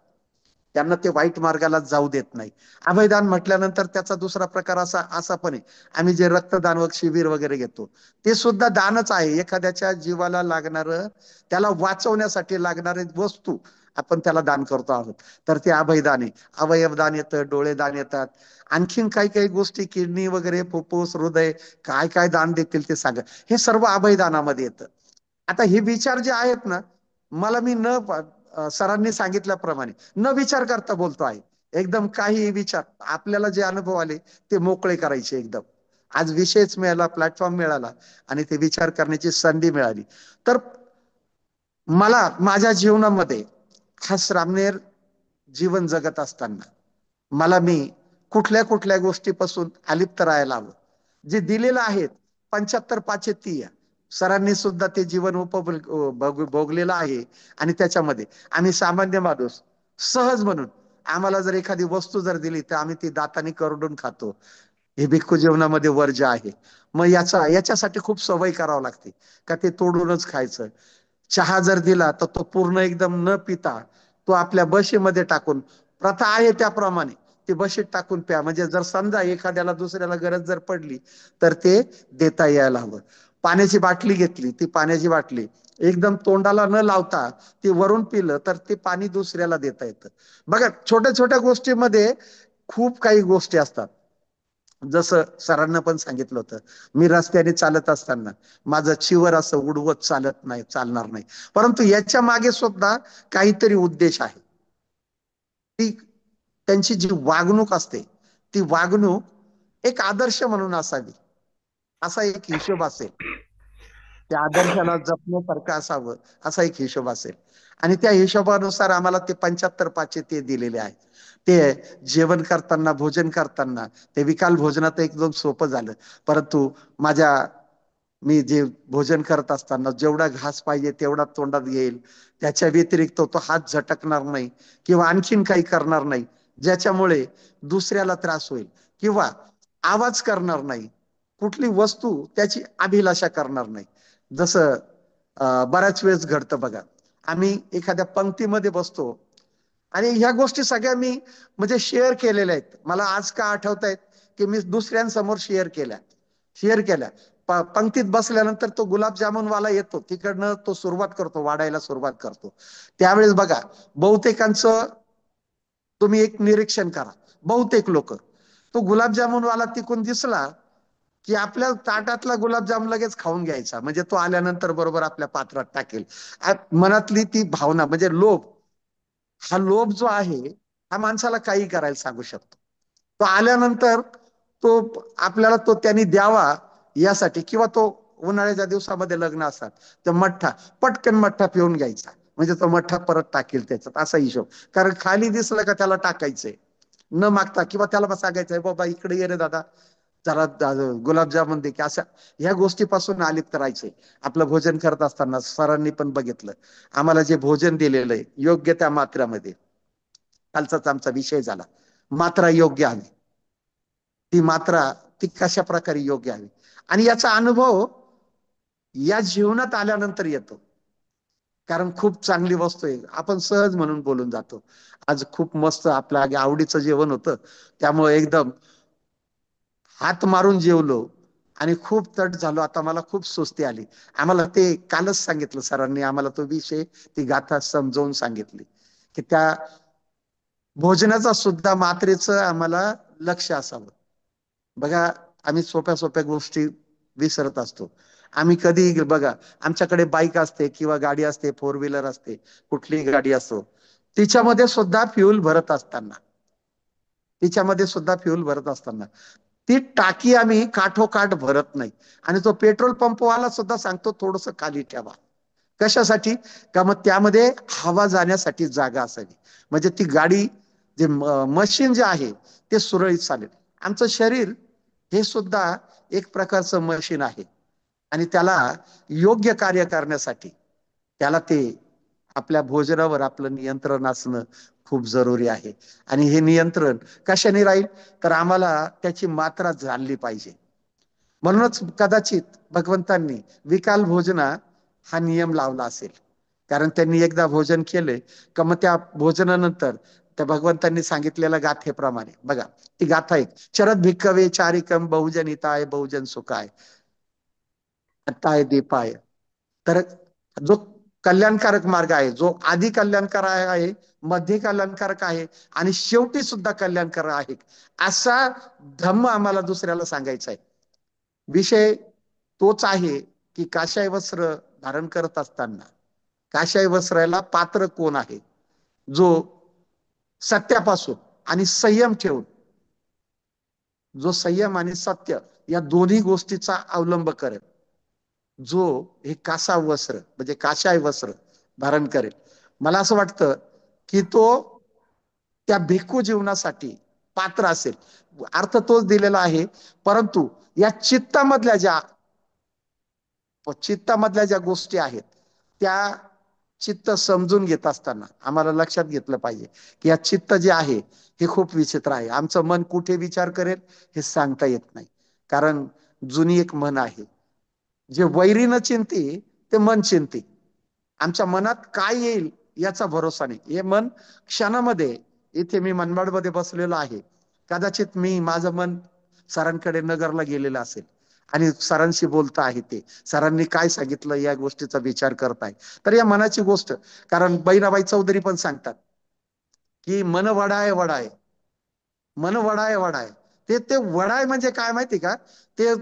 त्यांना ते वाईट मार्गाला जाऊ देत नाही. अभयदान म्हटल्यानंतर त्याचा दुसरा प्रकार असा असा पण आहे, आम्ही जे रक्तदान व शिबिर वगैरे घेतो ते सुद्धा दानच आहे. एखाद्याच्या जीवाला लागणार, त्याला वाचवण्यासाठी लागणारे वस्तू आपण त्याला दान करतो आहोत, तर ते अभयदान आहे. अवयवदान येतं, डोळे दान येतात, आणखीन काही काही गोष्टी, किडनी वगैरे, फुफ्फुस, हृदय, काय काय दान देतील ते सांगा, हे सर्व अभयदानामध्ये येतं. आता हे विचार जे आहेत ना, मला मी न सरांनी सांगितल्याप्रमाणे न विचार करता बोलतो आहे. एकदम काही विचार आपल्याला जे अनुभव आले ते मोकळे करायचे एकदम. आज विषयच मिळाला, प्लॅटफॉर्म मिळाला आणि ते विचार करण्याची संधी मिळाली. तर मला माझ्या जीवनामध्ये खास रामनेर जीवन जगत असताना मला मी कुठल्या कुठल्या गोष्टीपासून अलिप्त राहायला हवं. जे दिलेलं आहेत 75 पाचेतीय सरांनी सुद्धा ते जीवन भोगलेलं आहे. आणि त्याच्यामध्ये आम्ही सामान्य माणूस सहज म्हणून आम्हाला जर एखादी वस्तू जर दिली तर आम्ही ती दाताने करडून खातो. हे भिक्खू जीवनामध्ये वर्ज्य आहे. मग याच्यासाठी खूप सवय करावं लागते का ते तोडूनच खायचं. चहा जर दिला तर तो पूर्ण एकदम न पिता तो आपल्या बशीमध्ये टाकून, प्रथा आहे त्याप्रमाणे ती बशीत टाकून प्या. म्हणजे जर समजा एखाद्याला दुसऱ्याला गरज जर पडली तर ते देता यायला हवं. पाण्याची बाटली घेतली, ती पाण्याची बाटली एकदम तोंडाला न लावता ती वरून पिलं तर ते पाणी दुसऱ्याला देता येतं. बघा, छोट्या छोट्या गोष्टीमध्ये खूप काही गोष्टी असतात. जसं सरांना पण सांगितलं होतं, मी रस्त्याने चालत असताना माझं चिवर असं उडवत चालत नाही, चालणार नाही. परंतु याच्या मागे सुद्धा काहीतरी उद्देश आहे. ती त्यांची जी वागणूक असते, ती वागणूक एक आदर्श म्हणून असावी, असा एक हिशोब असेल. त्या आदर्शाला जपण्यासारखं असावं, असा एक हिशोब असेल. आणि त्या हिशोबानुसार आम्हाला ते 75 पाचे ते दिलेले आहे. ते जेवण करताना, भोजन करताना ते विकाल भोजनात एकदम सोपं झालं. परंतु मी जे भोजन करत असताना जेवढा घास पाहिजे तेवढा तोंडात घेईल, त्याच्या व्यतिरिक्त तो हात झटकणार नाही किंवा आणखीन काही करणार नाही, ज्याच्यामुळे दुसऱ्याला त्रास होईल. किंवा आवाज करणार नाही, कुठली वस्तू त्याची अभिलाषा करणार नाही. जसं बऱ्याच वेळेस घडतं बघा, आम्ही एखाद्या पंक्तीमध्ये बसतो आणि ह्या गोष्टी सगळ्या मी म्हणजे शेअर केलेल्या आहेत. मला आज का आठवत आहेत की मी दुसऱ्यांसमोर शेअर केल्या. पंक्तीत बसल्यानंतर तो गुलाबजामुन वाला येतो तिकडनं, तो सुरुवात करतो, वाढायला सुरुवात करतो. त्यावेळेस बघा, बहुतेकांचं तुम्ही एक निरीक्षण करा, बहुतेक लोक तो गुलाबजामुन वाला तिकून दिसला की आपल्या ताटातला गुलाबजाम लगेच खाऊन घ्यायचा, म्हणजे तो आल्यानंतर बरोबर आपल्या पात्रात टाकेल. मनातली ती भावना म्हणजे लोभ, हा लोभ जो आहे हा माणसाला काही करायला सांगू शकतो. तो आल्यानंतर तो आपल्याला तो त्यांनी द्यावा यासाठी, किंवा तो उन्हाळ्याच्या दिवसामध्ये लग्न असतात तर मठ्ठा, पटकन मठ्ठा पिऊन घ्यायचा, म्हणजे तो मठ्ठा परत टाकेल त्याच्यात, असा हिशोब. कारण खाली दिसलं का त्याला टाकायचंय न मागता, किंवा त्याला सांगायचंय बाबा इकडे ये रे दादा, जरा गुलाबजामुन दे की, अशा ह्या गोष्टीपासून अलिप्त राहायचंय. आपलं भोजन करत असताना सरांनी पण बघितलं, आम्हाला जे भोजन दिलेलं आहे योग्य त्या मात्रामध्ये, कालचाच आमचा विषय झाला, मात्रा योग्य हवी. ती मात्रा ती कशा प्रकारे योग्य हवी, आणि याचा अनुभव या जीवनात आल्यानंतर येतो. कारण खूप चांगली वस्तू आहे, आपण सहज म्हणून बोलून जातो. आज खूप मस्त आपल्या आवडीचं जेवण होतं, त्यामुळे एकदम हात मारून जेवलो आणि खूप तट झालो. आता मला खूप सुस्ती आली. आम्हाला ते कालच सांगितलं सरांनी, आम्हाला तो विषय, ती गाथा समजावून सांगितली की त्या भोजनाचा सुद्धा मात्रेचं आम्हाला लक्ष असावं. बघा, आम्ही सोप्या सोप्या गोष्टी विसरत असतो. आम्ही कधी बघा, आमच्याकडे बाईक असते किंवा गाडी असते, फोर व्हीलर असते, कुठलीही गाडी असो, तिच्यामध्ये सुद्धा फ्युल भरत असताना, तिच्यामध्ये सुद्धा फ्युल भरत असताना ती टाकी आम्ही काठोकाठ भरत नाही. आणि तो पेट्रोल पंपवाला सुद्धा सांगतो थोडस खाली ठेवा. कशासाठी? का मग त्यामध्ये हवा जाण्यासाठी जागा असावी. म्हणजे ती गाडी, जे मशीन जे आहे ते सुरळीत चालेल. आमचं शरीर हे सुद्धा एक प्रकारचं मशीन आहे. आणि त्याला योग्य कार्य करण्यासाठी त्याला ते आपल्या भोजनावर आपलं नियंत्रण असणं खूप जरुरी आहे. आणि हे नियंत्रण कशाने राहील? तर आम्हाला त्याची मात्रा जाणली पाहिजे. म्हणूनच कदाचित भगवंतांनी विकाल भोजना हा नियम लावला असेल. कारण त्यांनी एकदा भोजन केले का मग त्या भोजनानंतर त्या भगवंतांनी सांगितलेल्या गाथेप्रमाणे बघा, ती गाथा एक, चरद भिक्खवे चारिकम बहुजन हिताय बहुजन सुखाय ताय दीपाय. तर जो कल्याणकारक मार्ग आहे, जो आधी कल्याणकारक आहे, मध्ये कल्याणकारक आहे आणि शेवटी सुद्धा कल्याणकारक आहे, असा धम्म आम्हाला दुसऱ्याला सांगायचा आहे. विषय तोच आहे की काशाय वस्त्र धारण करत असताना काशाय वस्त्राला पात्र कोण आहे? जो सत्यापासून आणि संयम ठेवून, जो संयम आणि सत्य या दोन्ही गोष्टीचा अवलंब करेल, जो हे कासा वस्त्र म्हणजे काशाय वस्त्र धारण करेल, मला असं वाटतं की तो त्या भिक्खू जीवनासाठी पात्र असेल. अर्थ तोच दिलेला आहे. परंतु या चित्तामधल्या ज्या गोष्टी आहेत त्या चित्त समजून घेत असताना आम्हाला लक्षात घेतलं पाहिजे की या चित्त जे आहे हे खूप विचित्र आहे. आमचं मन कुठे विचार करेल हे सांगता येत नाही. कारण जुनी एक म्हण आहे, जे वैरी न चिंती ते मन चिंती. आमच्या मनात काय येईल याचा भरोसा नाही. हे मन क्षणामध्ये, इथे मी मनमाडमध्ये बसलेलो आहे, कदाचित मी माझं मन सरांकडे नगरला गेलेलं असेल आणि सरांशी बोलत आहे, ते सरांनी काय सांगितलं या गोष्टीचा विचार करताय. तर या मनाची गोष्ट, कारण बहिणाबाई चौधरी पण सांगतात की मन वडाय वडाय, मन वडाय वडाय. ते ते वडाय म्हणजे काय माहिती का? ते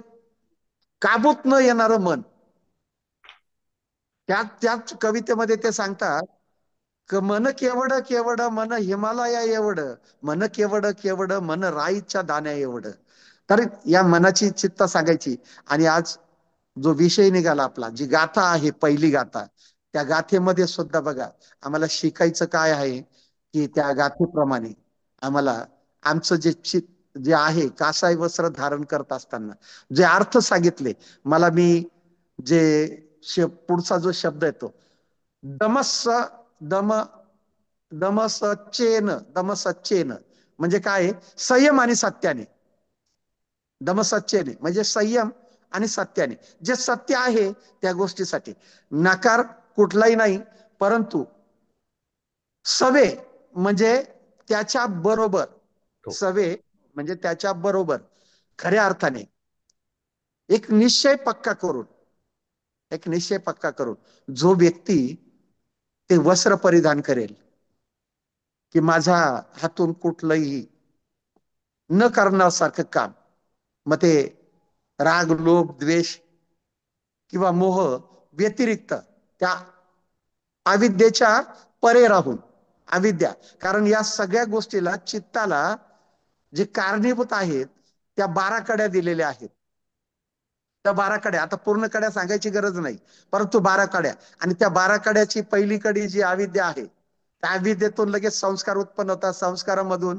काबूत न येणारं मन. त्याच कवितेमध्ये ते सांगतात, मन केवड केवड मन हिमालया एवढ, मन केवड केवड मन राईच्या दाण्या एवढ. तर या मनाची चित्त सांगायची. आणि आज जो विषय निघाला आपला, जी गाथा आहे पहिली गाथा, त्या गाथेमध्ये सुद्धा बघा आम्हाला शिकायचं काय आहे की त्या गाथेप्रमाणे आम्हाला आमचं जे चित्त जे आहे कासाय वस्त्र धारण करत असताना जे अर्थ सांगितले, मला मी जे पुढचा जो शब्द येतो दमस्स, दम दमसच्चेन, दमसच्चेन म्हणजे काय? संयम आणि सत्याने. दमसच्चेने म्हणजे संयम आणि सत्याने, जे सत्य आहे त्या गोष्टीसाठी नकार कुठलाही नाही. परंतु सवे म्हणजे त्याच्या बरोबर, तो सवे म्हणजे त्याच्या बरोबर खऱ्या अर्थाने एक निश्चय पक्का करून, एक निश्चय पक्का करून जो व्यक्ती ते वस्त्र परिधान करेल की माझ्या हातून कुठलंही न करण्यासारखं काम, मग ते राग लोभ द्वेष किंवा मोह व्यतिरिक्त त्या अविद्येच्या परे राहून, अविद्या, कारण या सगळ्या गोष्टीला चित्ताला जे कारणीभूत आहेत त्या 12 कड्या दिलेल्या आहेत. त्या 12 कड्या, आता पूर्ण कड्या सांगायची गरज नाही, परंतु 12 कड्या. आणि त्या 12 कड्याची पहिली कडी जी अविद्या आहे, त्या अविद्येतून लगेच संस्कार उत्पन्न होतात, संस्कारामधून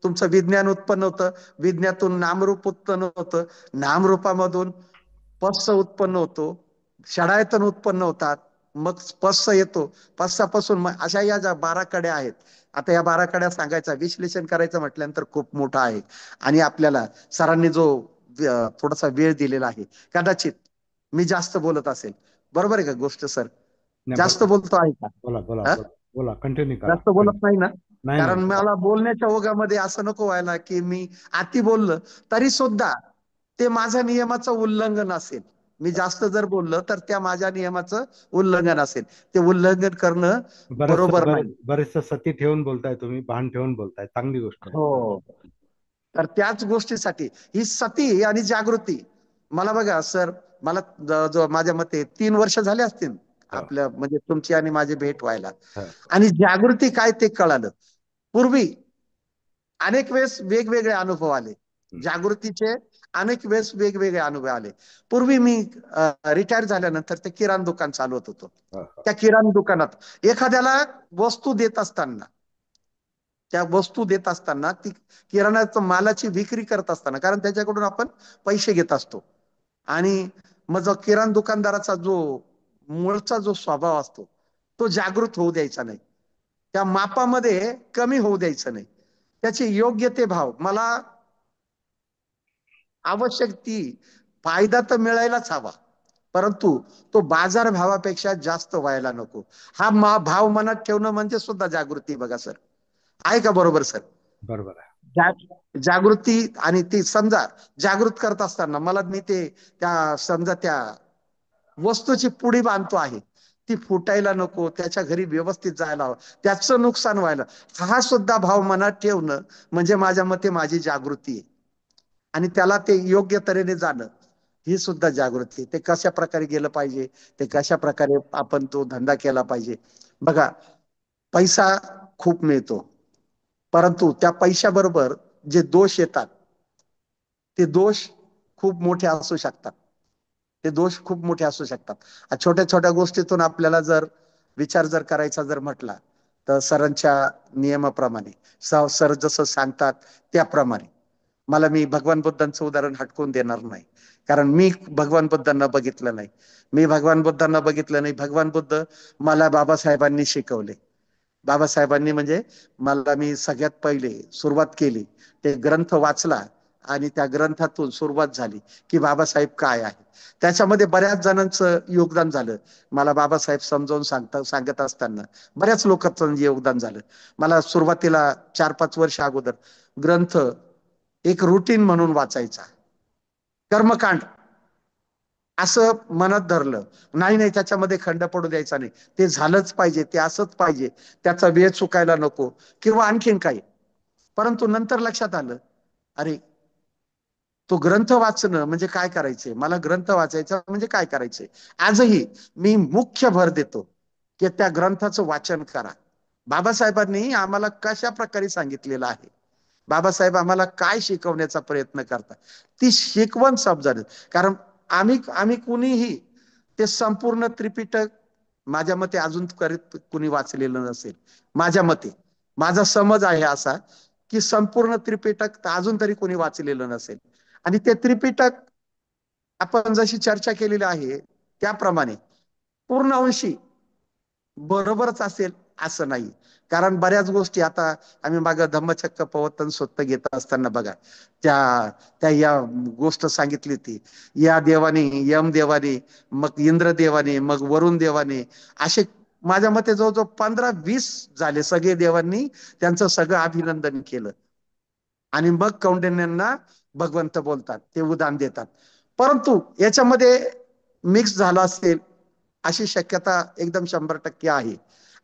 तुमचं विज्ञान उत्पन्न होतं, विज्ञातून नामरूप उत्पन्न होतं, नामरूपामधून पस्स उत्पन्न होतो, षडायतन उत्पन्न होतात, मग स्पस्स येतो, पस्सापासून मग अशा या ज्या 12 कड्या आहेत. आता या 12 कड्या सांगायचा विश्लेषण करायचं म्हटल्यानंतर खूप मोठा आहे. आणि आपल्याला सरांनी जो थोडासा वेळ दिलेला आहे, कदाचित मी जास्त बोलत असेल, बरोबर आहे का गोष्ट सर? नाही, जास्त बोला बोलतो आहे का? बोला बोला हा? बोला बोला, कंटिन्यू करा. जास्त बोलत नाही ना? नाही नाही, कारण बोला. मला बोलण्याच्या ओघामध्ये असं नको व्हायला की मी अति बोललं तरी सुद्धा ते माझ्या नियमाचं उल्लंघन असेल. मी जास्त जर बोललो तर त्या माझ्या नियमाचं उल्लंघन असेल. ते उल्लंघन करणं बरोबर नाही. बरेचस सती ठेवून बोलताय तुम्ही, भान ठेवून बोलताय, चांगली गोष्ट आहे. हो. तर त्याच गोष्टीसाठी ही सती आणि जागृती. मला बघा सर, मला जो माझ्या मते 3 वर्ष झाले असतील हो, आपल्या म्हणजे तुमची आणि माझी भेट व्हायला. हो. आणि जागृती काय ते कळालं. पूर्वी अनेक वेळेस वेगवेगळे अनुभव आले. हं. जागृतीचे अनेक वेळेस वेगवेगळे अनुभव आले. पूर्वी मी रिटायर झाल्यानंतर ते किराणा दुकान चालवत होतो. हो, हो. त्या किराणा दुकानात एखाद्याला वस्तू देत असताना, त्या वस्तू देत असताना ती किराणाचं मालाची विक्री करत असताना, कारण त्याच्याकडून आपण पैसे घेत असतो. आणि मग जो किराणा दुकानदाराचा जो मूळचा जो स्वभाव असतो तो जागृत होऊ द्यायचा नाही. त्या मापामध्ये कमी होऊ द्यायचं नाही. त्याचे योग्य ते भाव मला आवश्यक ती फायदा तर मिळायलाच हवा, परंतु तो बाजार भावापेक्षा जास्त व्हायला नको. हा भाव मनात ठेवणं म्हणजे सुद्धा जागृती बघा सर. आहे का बरोबर सर? बरोबर आहे. जागृती. आणि ती समजा जागृत करत असताना मला मी ते त्या समजा त्या वस्तूची पुडी बांधतो आहे, ती फुटायला नको, त्याच्या घरी व्यवस्थित जायला हवं, त्याचं नुकसान व्हायला, हा सुद्धा भाव मनात ठेवणं म्हणजे माझ्या मते माझी जागृती आहे. आणि त्याला ते योग्य तऱ्हेने जाणं ही सुद्धा जागृती. ते कशा प्रकारे गेलं पाहिजे, ते कशा प्रकारे आपण तो धंदा केला पाहिजे. बघा, पैसा खूप मिळतो, परंतु त्या पैशाबरोबर जे दोष येतात ते दोष खूप मोठे असू शकतात. ते दोष खूप मोठे असू शकतात. छोट्या छोट्या गोष्टीतून आपल्याला जर विचार जर करायचा जर म्हटला तर सरांच्या नियमाप्रमाणे, सर जसं सांगतात त्याप्रमाणे, मला मी भगवान बुद्धांचं उदाहरण हटकून देणार नाही, कारण मी भगवान बुद्धांना बघितलं नाही. भगवान बुद्ध मला बाबासाहेबांनी शिकवले. बाबासाहेबांनी म्हणजे मला, मी सगळ्यात पहिले सुरुवात केली ते ग्रंथ वाचला आणि त्या ग्रंथातून सुरुवात झाली की बाबासाहेब काय आहे. त्याच्यामध्ये बऱ्याच जणांचं योगदान झालं. मला बाबासाहेब समजावून सांगत असताना बऱ्याच लोकांचं योगदान झालं. मला सुरुवातीला 4-5 वर्ष अगोदर ग्रंथ एक रुटीन म्हणून वाचायचा, कर्मकांड असं मनात धरलं. नाही नाही, त्याच्यामध्ये खंड पडू द्यायचा नाही, ते झालंच पाहिजे, ते असंच पाहिजे, त्याचा वेळ चुकायला नको किंवा आणखीन काही. परंतु नंतर लक्षात आलं, अरे तो ग्रंथ वाचणं म्हणजे काय करायचंय, मला ग्रंथ वाचायचा म्हणजे काय करायचंय. आजही मी मुख्य भर देतो की त्या ग्रंथाचं वाचन करा. बाबासाहेबांनी आम्हाला कशा प्रकारे सांगितलेलं आहे, बाबासाहेब आम्हाला काय शिकवण्याचा प्रयत्न करतात, ती शिकवण समजावी. कारण आम्ही आम्ही कुणीही ते संपूर्ण त्रिपिटक माझ्या मते अजून कुणी वाचलेलं नसेल. माझ्या मते, माझा समज आहे असा की संपूर्ण त्रिपिटक अजून तरी कोणी वाचलेलं नसेल. आणि ते त्रिपिटक आपण जशी चर्चा केलेली आहे त्याप्रमाणे पूर्ण अंशी बरोबरच असेल असं नाही. कारण बऱ्याच गोष्टी आता आम्ही मागं धम्मचक्र प्रवर्तन स्वतः घेत असताना बघा, त्या त्या या गोष्ट सांगितली ती, या देवाने, यम देवाने, मग इंद्र देवाने, मग वरुण देवाने, असे माझ्या मते जवळजवळ 15-20 झाले. सगळे देवांनी त्यांचं सगळं अभिनंदन केलं आणि मग कौंडिन्यांना भगवंत बोलतात, ते उदान देतात. परंतु याच्यामध्ये मिक्स झालं असेल अशी शक्यता एकदम 100% आहे.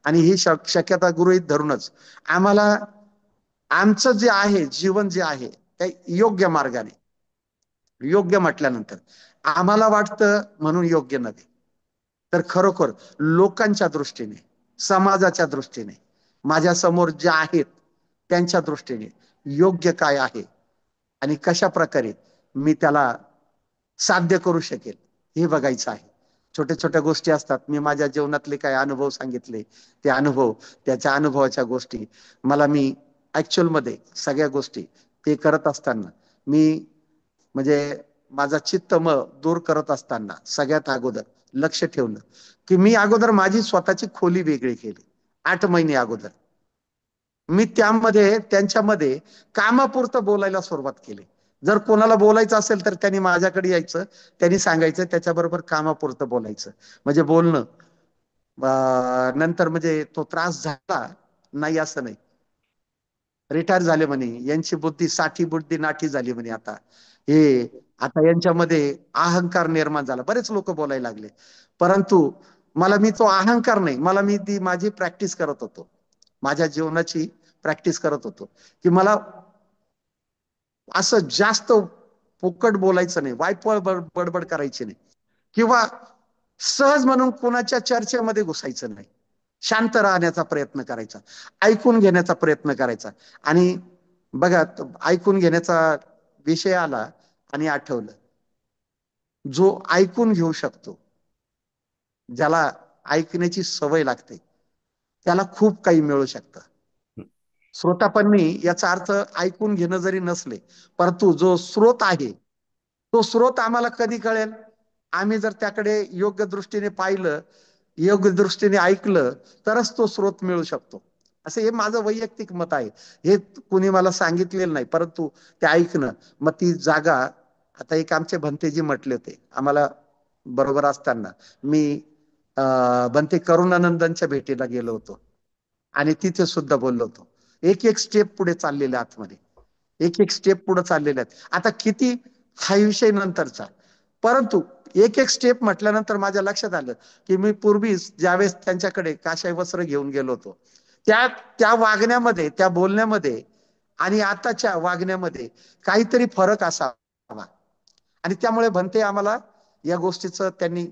आणि ही शक्यता गृहीत धरूनच आम्हाला आमचं जे आहे जीवन जे आहे ते योग्य मार्गाने, योग्य म्हटल्यानंतर आम्हाला वाटतं म्हणून योग्य नव्हे, तर खरोखर लोकांच्या दृष्टीने, समाजाच्या दृष्टीने, माझ्या समोर जे आहेत त्यांच्या दृष्टीने योग्य काय आहे आणि कशा प्रकारे मी त्याला साध्य करू शकेल हे बघायचं आहे. छोट्या छोट्या गोष्टी असतात. मी माझ्या जीवनातले काही अनुभव सांगितले, ते अनुभव, त्याच्या अनुभवाच्या गोष्टी मी ऍक्च्युअल मध्ये सगळ्या गोष्टी ते करत असताना मी म्हणजे माझा चित्तम दूर करत असताना सगळ्यात अगोदर लक्ष ठेवलं की मी अगोदर माझी स्वतःची खोली वेगळी केली. 8 महिने अगोदर मी त्यामध्ये त्यांच्यामध्ये कामापुरतं बोलायला सुरुवात केली. जर कोणाला बोलायचं असेल तर त्यांनी माझ्याकडे यायचं, त्यांनी सांगायचं, त्याच्याबरोबर कामापुरतं बोलायचं. म्हणजे बोलणं नंतर म्हणजे तो त्रास झाला नाही असं नाही. रिटायर झाले म्हणे, यांची बुद्धी साठी बुद्धी नाठी झाली म्हणे आता. हे आता यांच्यामध्ये अहंकार निर्माण झाला, बरेच लोक बोलायला लागले. परंतु मला, मी तो अहंकार नाही, मला मी ती माझी प्रॅक्टिस करत होतो, माझ्या जीवनाची प्रॅक्टिस करत होतो, की मला असं जास्त फुकट बोलायचं नाही, वायफळ बडबड करायची नाही, किंवा सहज म्हणून कोणाच्या चर्चेमध्ये घुसायचं नाही. शांत राहण्याचा प्रयत्न करायचा, ऐकून घेण्याचा प्रयत्न करायचा. आणि बघा, ऐकून घेण्याचा विषय आला आणि आठवलं, जो ऐकून घेऊ शकतो, ज्याला ऐकण्याची सवय लागते, त्याला खूप काही मिळू शकतं. श्रोतापन्नी याचा अर्थ ऐकून घेणं जरी नसले, परंतु जो स्रोत आहे, तो स्रोत आम्हाला कधी कळेल, आम्ही जर त्याकडे योग्य दृष्टीने पाहिलं, योग्य दृष्टीने ऐकलं, तरच तो स्रोत मिळू शकतो. असं हे माझं वैयक्तिक मत आहे. हे कुणी मला सांगितलेलं नाही, परंतु ते ऐकणं, मग ती जागा. आता एक आमचे भंतेजी म्हटले होते आम्हाला, बरोबर असताना मी भंते करुणानंदांच्या भेटीला गेलो होतो, आणि तिथे सुद्धा बोललो होतो. एक एक स्टेप पुढे चाललेले आतमध्ये, एक एक स्टेप पुढे चाललेले आहेत. आता किती, हा विषय नंतरचा, परंतु एक एक स्टेप म्हटल्यानंतर माझ्या लक्षात आलं, की मी पूर्वी ज्यावेळेस त्यांच्याकडे काशाय वस्त्र घेऊन गेलो होतो, त्या त्या वागण्यामध्ये, त्या बोलण्यामध्ये आणि आताच्या वागण्यामध्ये काहीतरी फरक असावा. आणि त्यामुळे भंते आम्हाला या गोष्टीचं त्यांनी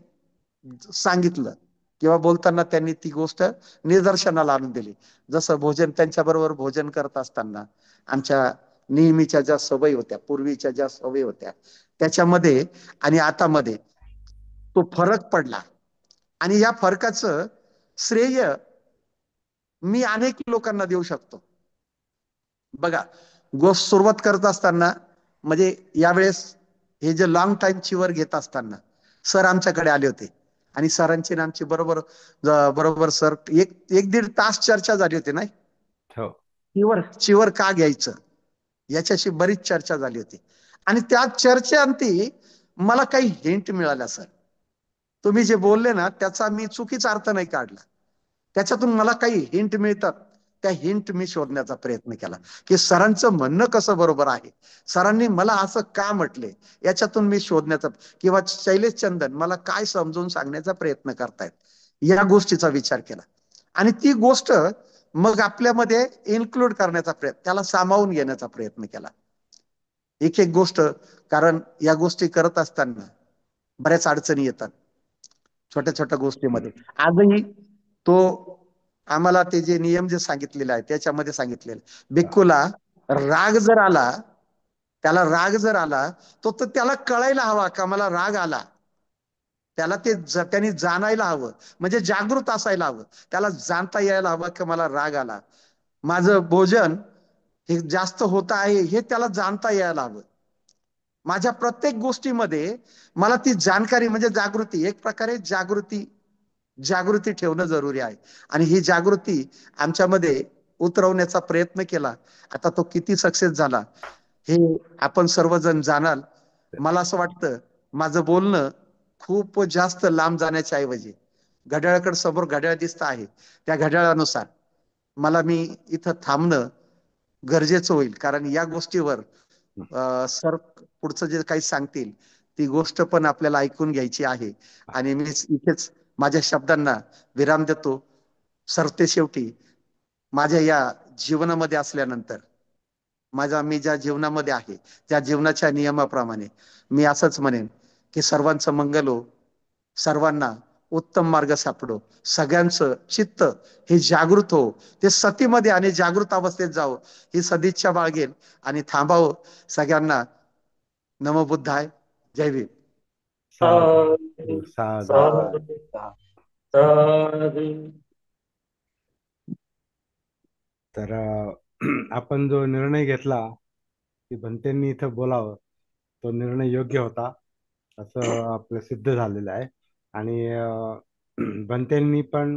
सांगितलं, किंवा बोलताना त्यांनी ती गोष्ट निदर्शनाला आणून दिली. जसं भोजन, त्यांच्या बरोबर भोजन करत असताना आमच्या नेहमीच्या ज्या सवयी होत्या, पूर्वीच्या ज्या सवयी होत्या, त्याच्यामध्ये आणि आतामध्ये तो फरक पडला. आणि या फरकाचं श्रेय मी अनेक लोकांना देऊ शकतो. बघा, गोष्ट सुरुवात करत असताना, म्हणजे यावेळेस हे जे लॉंग टाइम चिवर घेत असताना सर आमच्याकडे आले होते, आणि सरांची आणि आमची बरोबर बरोबर सर एक एक दीड तास चर्चा झाली होती नाही. हो. चिवर चिवर का घ्यायचं याच्याशी बरीच चर्चा झाली होती. आणि त्या चर्चेअंती मला काही हिंट मिळाल्या सर. तुम्ही जे बोलले ना, त्याचा मी चुकीचा अर्थ नाही काढला, त्याच्यातून मला काही हिंट मिळतात, त्या हिंट मी शोधण्याचा प्रयत्न केला, की सरांचं म्हणणं कसं बरोबर आहे, सरांनी मला असं का म्हटले, याच्यातून मी शोधण्याचा, किंवा शैलेश चंदन मला काय समजून सांगण्याचा प्रयत्न करतायत, या गोष्टीचा विचार केला. आणि ती गोष्ट मग आपल्यामध्ये इन्क्लूड करण्याचा प्रयत्न, त्याला सामावून घेण्याचा प्रयत्न केला, एक एक गोष्ट. कारण या गोष्टी करत असताना बऱ्याच अडचणी येतात, छोट्या छोट्या गोष्टीमध्ये. आजही तो आम्हाला ते जे नियम जे सांगितलेले आहे, त्याच्यामध्ये सांगितलेलं, भिक्खूला राग जर आला, त्याला राग जर आला, तो तर त्याला कळायला हवा का मला राग आला, त्याला ते त्यांनी जाणायला हवं, म्हणजे जागृत असायला हवं, त्याला जाणता यायला हवं की मला राग आला, माझं भोजन हे जास्त होत आहे हे त्याला जाणता यायला हवं. माझ्या प्रत्येक गोष्टीमध्ये मला ती जाणकारी, म्हणजे जागृती, एक प्रकारे जागृती, जागृती ठेवणं जरुरी आहे. आणि ही जागृती आमच्यामध्ये उतरवण्याचा प्रयत्न केला. आता तो किती सक्सेस झाला हे आपण सर्वजण जाणाल. मला असं वाटतं, माझं बोलणं खूप जास्त लांब जाण्याच्या ऐवजी, घड्याळाकडे समोर घड्याळ दिसत आहे, त्या घड्याळानुसार मला मी इथं थांबणं गरजेचं होईल. कारण या गोष्टीवर सर पुढचं जे काही सांगतील, ती गोष्ट पण आपल्याला ऐकून घ्यायची आहे. आणि मी इथेच माझ्या शब्दांना विराम देतो. सरते शेवटी माझ्या या जीवनामध्ये असल्यानंतर, मी ज्या जीवनामध्ये आहे, त्या जीवनाच्या नियमाप्रमाणे मी असंच म्हणेन, की सर्वांचं मंगल हो, सर्वांना उत्तम मार्ग सापडो, सगळ्यांचं चित्त हे जागृत हो, ते सतीमध्ये आणि जागृत अवस्थेत जावं, ही सदिच्छा बाळगेन. आणि थांबावं. सगळ्यांना नमो बुद्धाय. जय भीम. साधू साधु साधू. साधु साधु. तर आपण जो निर्णय घेतला की भंतेंनी इथं बोलावं, तो निर्णय योग्य होता असं आपलं सिद्ध झालेलं आहे. आणि भंतेंनी पण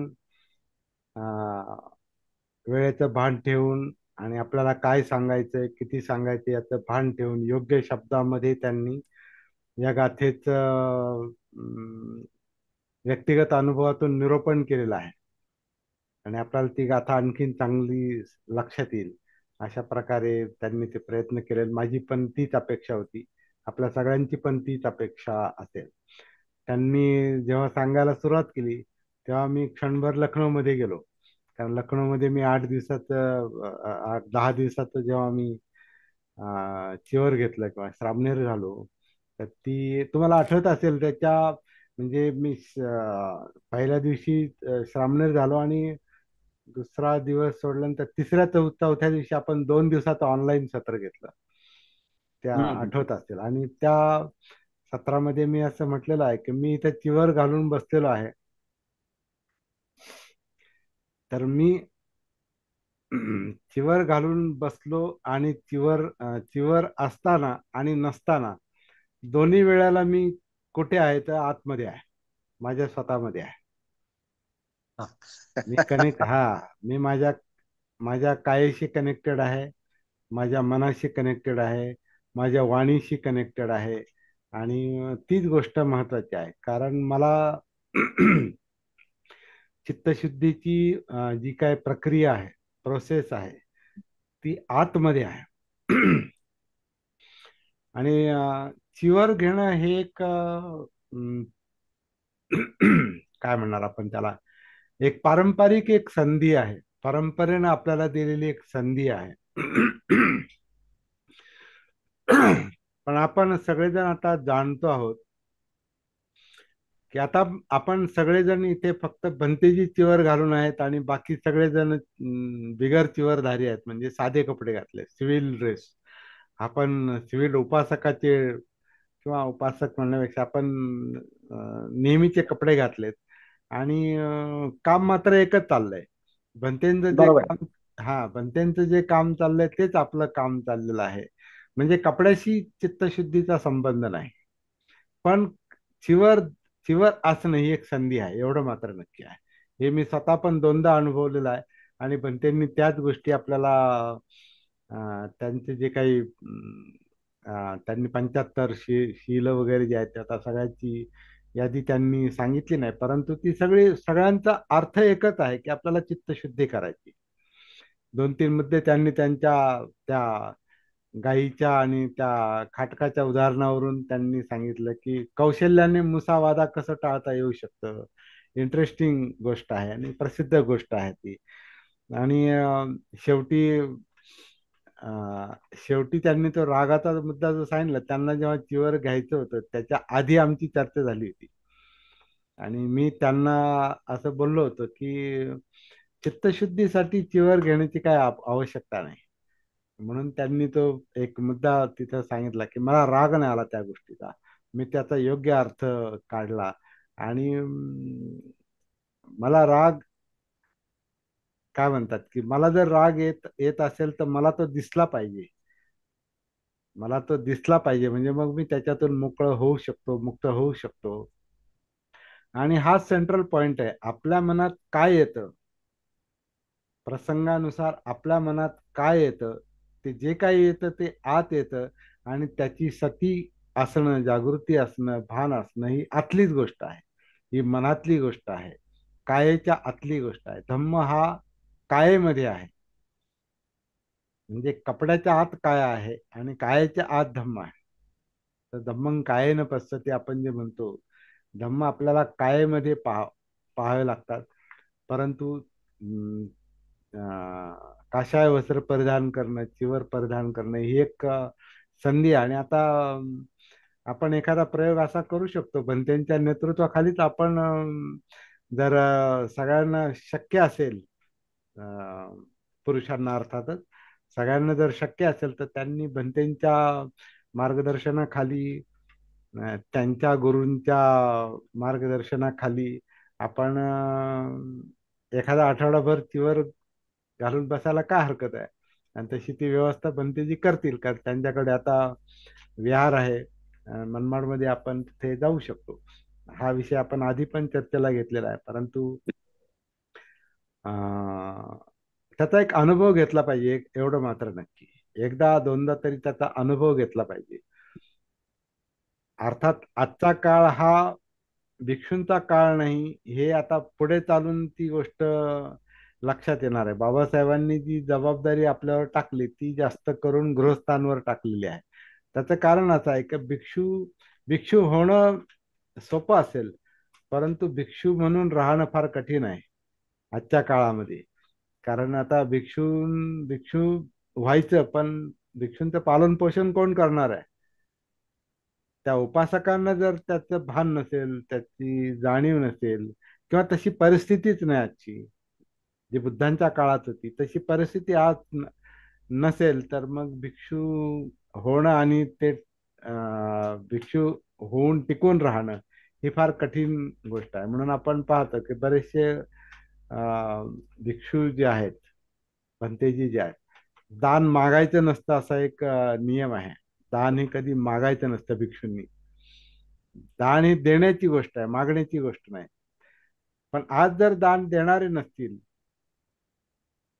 वेळेचं भान ठेवून आणि आपल्याला काय सांगायचंय, किती सांगायचं याचं भान ठेवून योग्य शब्दामध्ये त्यांनी या गाथेचं व्यक्तिगत अनुभवातून निरूपण केलेलं आहे. आणि आपल्याला ती गाथा आणखीन चांगली लक्षात येईल. अशा प्रकारे त्यांनी ते प्रयत्न केले. माझी पण तीच अपेक्षा होती, आपल्या सगळ्यांची पण तीच अपेक्षा असेल. त्यांनी जेव्हा सांगायला सुरुवात केली तेव्हा मी क्षणभर लखनौमध्ये गेलो. कारण लखनौमध्ये मी 10 दिवसाचं जेव्हा मी चिवर घेतलं किंवा श्रामणेर झालो, तर ती तुम्हाला आठवत असेल त्याच्या, म्हणजे मी पहिल्या दिवशी श्रामणेर झालो आणि दुसरा दिवस सोडल्यानंतर चौथ्या दिवशी आपण 2 दिवसाचं ऑनलाईन सत्र घेतलं. त्या हम्म. आठवत असेल. आणि त्या सत्रामध्ये मी असं म्हटलेलं आहे की मी इथे चिवर घालून बसलेलो आहे, तर मी चिवर घालून बसलो आणि चिवर असताना आणि नसताना दोन्ही वेळेला मी कुठे आहे तर आतमध्ये आहे, माझ्या स्वतःमध्ये आहे. हा. मी कनेक्ट हा मी माझ्या माझ्या कायेशी कनेक्टेड आहे, माझ्या मनाशी कनेक्टेड आहे, माझ्या वाणीशी कनेक्टेड आहे. आणि तीच गोष्ट महत्वाची आहे, कारण मला चित्तशुद्धीची जी काय प्रक्रिया आहे, प्रोसेस आहे, ती आतमध्ये आहे. आणि चिवर घेणं हे एक काय म्हणणार आपण त्याला, एक पारंपरिक एक संधी आहे, परंपरेनं आपल्याला दिलेली एक संधी आहे. पण आपण सगळेजण आता जाणतो आहोत की आता आपण सगळेजण इथे फक्त भंतेजी चिवर घालून आहेत आणि बाकी सगळेजण बिगर चिवरधारी आहेत, म्हणजे साधे कपडे घातले, सिव्हिल ड्रेस. आपण सिव्हिल उपासकाचे किंवा उपासक म्हणण्यापेक्षा आपण नेहमीचे कपडे घातलेत. आणि काम मात्र एकच चाललंय. भंतेंचं जे बरोबर. काम भंतेंचं जे काम चाललंय तेच आपलं काम चाललेलं आहे. म्हणजे कपड्याशी चित्तशुद्धीचा संबंध नाही, पण चिवर चिवर असणं ही एक संधी आहे, एवढं मात्र नक्की आहे. हे मी स्वतः पण दोनदा अनुभवलेलं आहे. आणि भंतेंनी त्याच गोष्टी आपल्याला त्यांचे जे काही त्यांनी 75 शील वगैरे जे आहेत आता सगळ्याची यादी त्यांनी सांगितली नाही, परंतु ती सगळ्यांचा अर्थ एकच आहे की आपल्याला चित्तशुद्धी करायची. 2-3 मुद्दे त्यांनी त्यांच्या त्या गायीच्या आणि त्या खाटकाच्या उदाहरणावरून त्यांनी सांगितलं की कौशल्याने मुसावादा कसं टाळता येऊ शकतं. इंटरेस्टिंग गोष्ट आहे आणि प्रसिद्ध गोष्ट आहे ती. आणि शेवटी शेवटी त्यांनी तो रागाचा मुद्दा जो सांगितला, त्यांना जेव्हा चिवर घ्यायचं होतं त्याच्या आधी आमची चर्चा झाली होती. आणि मी त्यांना असं बोललो होतो की चित्तशुद्धीसाठी चिवर घेण्याची काय आवश्यकता नाही. म्हणून त्यांनी तो एक मुद्दा तिथं सांगितला की मला राग नाही आला त्या गोष्टीचा, मी त्याचा योग्य अर्थ काढला. आणि मला राग काय म्हणतात की मला जर राग येत येत असेल तर मला तो दिसला पाहिजे, म्हणजे मग मी त्याच्यातून मोकळं होऊ शकतो, मुक्त होऊ शकतो. आणि हा सेंट्रल पॉइंट आहे, आपल्या मनात काय येतं, प्रसंगानुसार आपल्या मनात काय येतं, ते जे काही येतं ते आत येतं. आणि त्याची सती असणं, जागृती असणं, भान असणं ही आतलीच गोष्ट आहे, ही मनातली गोष्ट आहे, कायेच्या आतली गोष्ट आहे. धम्म हा कायेमध्ये आहे. म्हणजे कपड्याच्या आत काय आहे आणि कायेच्या आत धम्म आहे. तर धम्मं कायेन पश्यति आपण जे म्हणतो, धम्म आपल्याला कायेमध्ये पाहावे लागतात. परंतु काषाय वस्त्र परिधान करणं, चिवर परिधान करणं ही एक संधी आहे. आणि आता आपण एखादा प्रयोग असा करू शकतो, भंतेंच्या नेतृत्वाखालीच आपण जर सगळ्यांना शक्य असेल, पुरुषांना अर्थातच सगळ्यांना जर शक्य असेल, तर त्यांनी भंतेंच्या मार्गदर्शनाखाली, त्यांच्या गुरूंच्या मार्गदर्शनाखाली आपण एखादा आठवडाभर चिवर घालून बसायला काय हरकत आहे. आणि तशी ती व्यवस्था भंतेजी करतील, कारण त्यांच्याकडे आता विहार आहे. मनमाडमध्ये आपण तिथे जाऊ शकतो. हा विषय आपण आधी पण चर्चेला घेतलेला आहे, परंतु अं, त्याचा एक अनुभव घेतला पाहिजे, एवढं मात्र नक्की. एकदा दोनदा तरी त्याचा अनुभव घेतला पाहिजे. अर्थात आजचा काळ हा भिक्षूंचा काळ नाही, हे आता पुढे चालून ती गोष्ट लक्षात येणार आहे. बाबासाहेबांनी जी जबाबदारी आपल्यावर टाकली ती जास्त करून गृहस्थांवर टाकलेली आहे. त्याचं कारण असं आहे की भिक्षू भिक्षू होणं सोपं असेल, परंतु भिक्षू म्हणून राहणं फार कठीण आहे आजच्या काळामध्ये. कारण आता भिक्षू व्हायचं, पण भिक्षूंचं पालन पोषण कोण करणार आहे? त्या उपासकांना जर त्याचं भान नसेल, त्याची जाणीव नसेल, किंवा तशी परिस्थितीच नाही आजची, जी बुद्धांच्या काळात होती तशी परिस्थिती आज नसेल, तर मग भिक्षू होणं आणि ते भिक्षू होऊन टिकून राहणं ही फार कठीण गोष्ट आहे. म्हणून आपण पाहतो की बरेचसे भिक्षू जे आहेत, भंतेजी जे आहेत, दान मागायचं नसतं असा एक नियम आहे. दान हे कधी मागायचं नसतं भिक्षूंनी. दान ही देण्याची गोष्ट आहे, मागण्याची गोष्ट नाही. पण आज जर दान देणारे नसतील,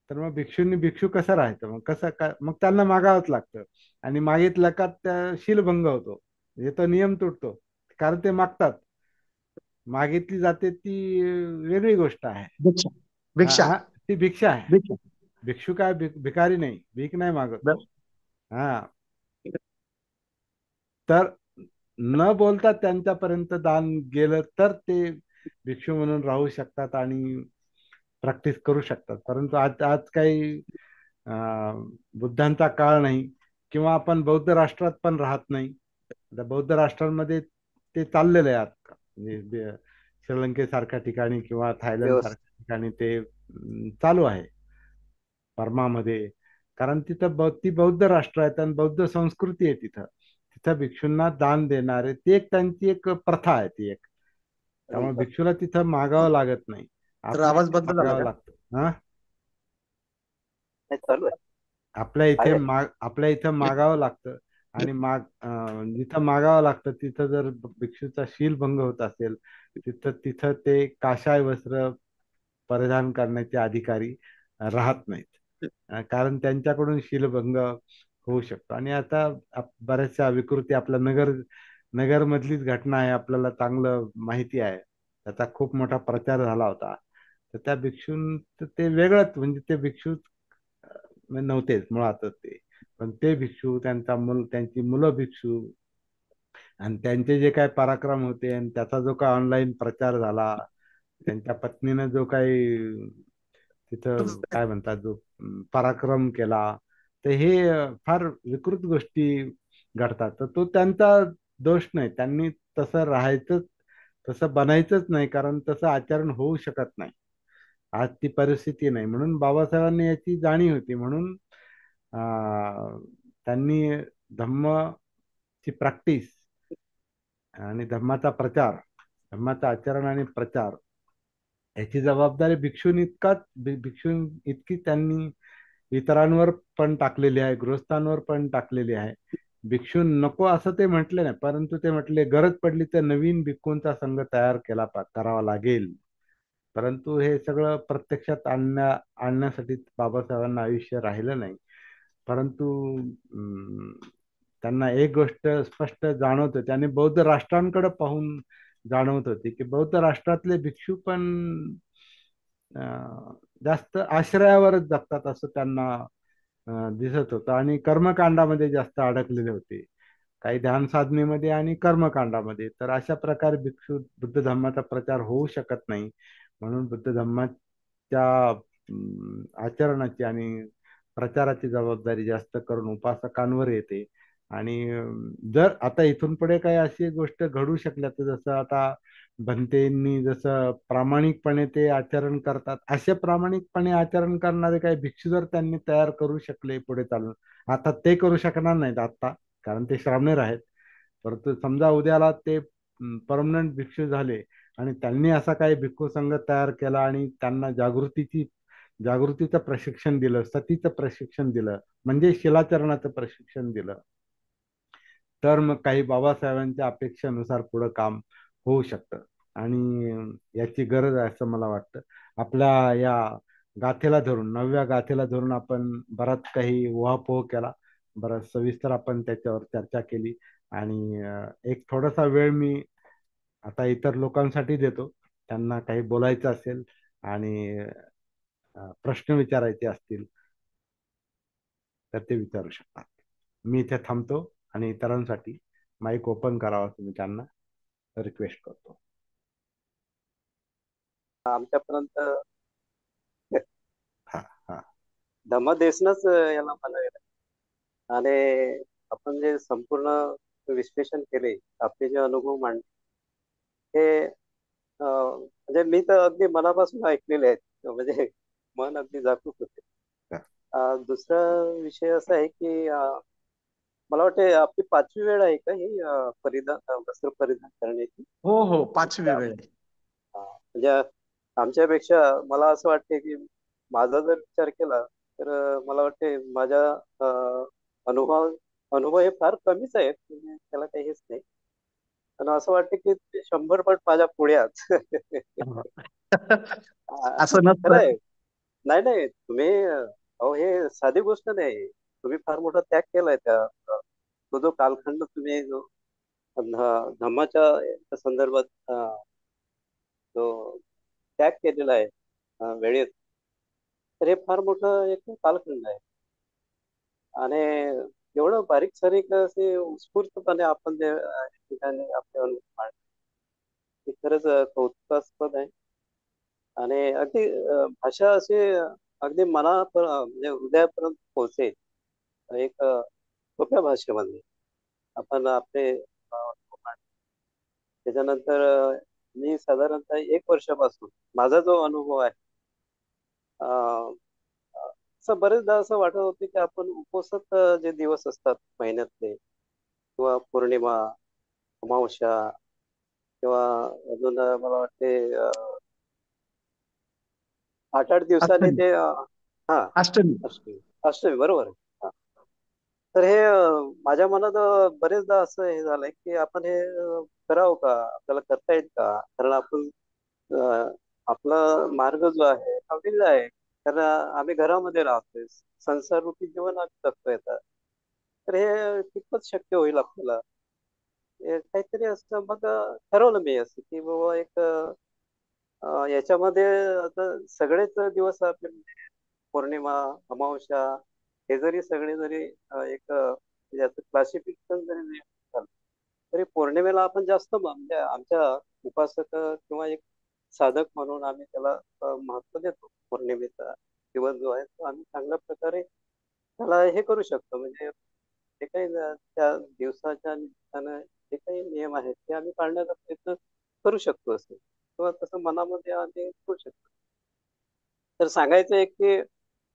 तर मग भिक्षूंनी भिक्षू कसं राहायचं? मग कसं काय? मग त्यांना मागावंच लागतं. आणि मागितलं का त्या शीलभंग होतो, म्हणजे तो नियम तुटतो. कारण ते मागतात. मागितली जाते ती वेगळी गोष्ट आहे. भिक्षा भिक्षा हा, ती भिक्षा आहे. भिक्षा भिक्षू काय भिकारी नाही, भीक नाही मागत तो. हा, तर न बोलता त्यांच्यापर्यंत दान गेलं तर ते भिक्षू म्हणून राहू शकतात आणि प्रॅक्टिस करू शकतात. परंतु आज आज काही बुद्धांचा काळ नाही, किंवा आपण बौद्ध राष्ट्रात पण राहत नाही. आता बौद्ध राष्ट्रांमध्ये ते चाललेलं आहे आता, म्हणजे श्रीलंकेसारख्या ठिकाणी किंवा थायलंड व्यवस्थित. सारख्या ठिकाणी ते चालू आहे, बर्मामध्ये. कारण तिथं ती बौद्ध राष्ट्र आहेत आणि बौद्ध संस्कृती आहे तिथं. तिथं भिक्षूंना दान देणारे, ती एक त्यांची एक प्रथा आहे ती एक. त्यामुळे भिक्षूला तिथं मागावं लागत नाही, तर आपल्या आवाज इथे बंद झाला मागावं का? लागतं. हा, नाही, चालू आहे. आहे. आपल्या इथं मागावं लागतं. आणि जिथं मागावं लागतं तिथं जर भिक्षूचा शीलभंग होत असेल, तिथं तिथं ते काषाय वस्त्र परिधान करण्याचे अधिकारी राहत नाहीत. कारण त्यांच्याकडून शीलभंग होऊ शकतो. आणि आता बऱ्याचशा विकृती आपल्या नगर मधलीच घटना आहे, आपल्याला चांगलं माहिती आहे. त्याचा खूप मोठा प्रचार झाला होता. तर त्या भिक्षून ते वेगळंच, म्हणजे ते भिक्षू नव्हतेच मुळातच ते. पण ते भिक्षू, त्यांची मुलं भिक्षू, आणि त्यांचे जे काय पराक्रम होते आणि त्याचा जो काय ऑनलाईन प्रचार झाला, त्यांच्या पत्नीनं जो काही तिथं काय म्हणतात जो पराक्रम केला, तर हे फार विकृत गोष्टी घडतात. तर तो त्यांचा दोष नाही, त्यांनी तसं राहायचंच, तसं बनायचंच नाही, कारण तसं आचरण होऊ शकत नाही. आज ती परिस्थिती नाही. म्हणून बाबासाहेबांनी याची जाणीव होती. म्हणून अं, त्यांनी धम्मची प्रॅक्टिस आणि धम्माचं आचरण आणि प्रचार याची जबाबदारी भिक्षून इतकी त्यांनी इतरांवर पण टाकलेली आहे, गृहस्थांवर पण टाकलेली आहे. भिक्षून नको असं ते म्हटले नाही, परंतु ते म्हटले गरज पडली तर नवीन भिक्खूंचा संघ तयार करावा लागेल. परंतु हे सगळं प्रत्यक्षात आणण्यासाठी बाबासाहेबांना आयुष्य राहिलं नाही. परंतु त्यांना एक गोष्ट स्पष्ट जाणवत, त्यांनी बौद्ध राष्ट्रांकडे पाहून जाणवत होते की बौद्ध राष्ट्रातले भिक्षू पण जास्त आश्रयावरच जगतात असं त्यांना दिसत होतं, आणि कर्मकांडामध्ये जास्त अडकलेले होते, काही ध्यान साधनेमध्ये आणि कर्मकांडामध्ये. तर अशा प्रकारे बुद्ध धम्माचा प्रचार होऊ शकत नाही. म्हणून बुद्ध धम्माच्या आचरणाची आणि प्रचाराची जबाबदारी जास्त करून उपासकांवर येते. आणि जर आता इथून पुढे काही अशी गोष्ट घडू शकल्या, तर जसं आता भंतेंनी जसं प्रामाणिकपणे ते आचरण करतात, असे प्रामाणिकपणे आचरण करणारे काही भिक्षू जर त्यांनी तयार करू शकले पुढे चालून, आता ते करू शकणार नाहीत आता, कारण ते श्रामणेर आहेत. परंतु समजा उद्याला ते परमनंट भिक्षू झाले आणि त्यांनी असा काही भिक्खू संघ तयार केला आणि त्यांना जागृतीचं प्रशिक्षण दिलं, सतीचं प्रशिक्षण दिलं, म्हणजे शिलाचरणाचं प्रशिक्षण दिलं, तर मग काही बाबासाहेबांच्या अपेक्षेनुसार पुढं काम होऊ शकतं. आणि याची गरज आहे असं मला वाटतं. आपल्या या गाथेला धरून, 9व्या गाथेला धरून आपण बराच काही उहापोह केला, बराच सविस्तर आपण त्याच्यावर चर्चा केली. आणि एक थोडासा वेळ मी आता इतर लोकांसाठी देतो, त्यांना काही बोलायचं असेल आणि प्रश्न विचारायचे असतील तर ते विचारू शकतात. मी इथे थांबतो आणि इतरांसाठी माईक ओपन करावा तुम्ही त्यांना रिक्वेस्ट करतो. आमच्यापर्यंत हा हा धम्मदेसनच याला म्हणावे. आणि आपण जे संपूर्ण विश्लेषण केले, आपले जे अनुभव मांडले, ते म्हणजे मी तर अगदी मनापासून ऐकलेले आहेत, म्हणजे मन अगदी जागरूक होते. दुसरा विषय असा आहे की मला वाटते आपली 5वी वेळ आहे का ही वस्त्र परिधान करण्याची? हो हो, 5वी वेळ आहे. म्हणजे आमच्यापेक्षा मला असं वाटते की माझा जर विचार केला तर मला वाटते माझ्या अनुभव अनुभव हे फार कमीच आहेत, म्हणजे त्याला काही हेच नाही. पण असं वाटतं की ते 100 पट माझ्या पुढे आहात. असं खरं नसतं. आहे. नाही नाही, तुम्ही अहो हे साधी गोष्ट नाही. तुम्ही फार मोठा त्याग केलाय त्या तो जो कालखंड तुम्ही जो धम्माच्या संदर्भात जो त्याग केलेला आहे वेळेत, तर हे फार मोठं एक कालखंड आहे. आणि एवढं बारीक सारीक असे उत्स्फूर्तपणे आपण जे ठिकाणी आपले अनुभव मांडले, ते खरंच कौतुकास्पद आहे. आणि अगदी भाषा अशी अगदी म्हणजे हृदयापर्यंत पोहोचेल एक सोप्या भाषेमध्ये आपण आपले अनुभव मांडले. त्याच्यानंतर मी साधारणतः 1 वर्षापासून माझा जो अनुभव आहे, अं, असं बरेचदा असं वाटत होते की आपण उपवासात जे दिवस असतात महिन्यातले किंवा पौर्णिमा, अमावस्या किंवा अजून मला वाटते 8-8 दिवसांनी अष्टमी. ते हा अष्टमी. अष्टमी अष्टमी बरोबर आहे. हा. तर हे माझ्या मनात बरेचदा असं हे झालंय की आपण हे करावं का, आपल्याला करता येईल का? कारण आपण आपला मार्ग जो आहे हा वेगळा आहे. कारण आम्ही घरामध्ये राहतोय, संसार रूपी जीवन आम्ही जगतोय आता. तर हे कितपत शक्य होईल आपल्याला? हे काहीतरी असं मग ठरवलं मी असं की बाबा एक याच्यामध्ये आता सगळेच दिवस आपले म्हणजे पौर्णिमा, अमावस्या हे जरी सगळे जरी एक याचं क्लासिफिकेशन जरी नाही झालं, तरी पौर्णिमेला आपण जास्त म्हणजे आमच्या उपासक किंवा एक साधक म्हणून आम्ही त्याला महत्व देतो. पौर्णिमेचा दिवस जो आहे तो आम्ही चांगल्या प्रकारे त्याला हे करू शकतो. म्हणजे जे काही त्या दिवसाच्या निमित्तानं जे काही नियम आहेत ते आम्ही पाळण्याचा प्रयत्न करू शकतो असं, किंवा तसं मनामध्ये आम्ही करू शकतो. तर सांगायचं आहे की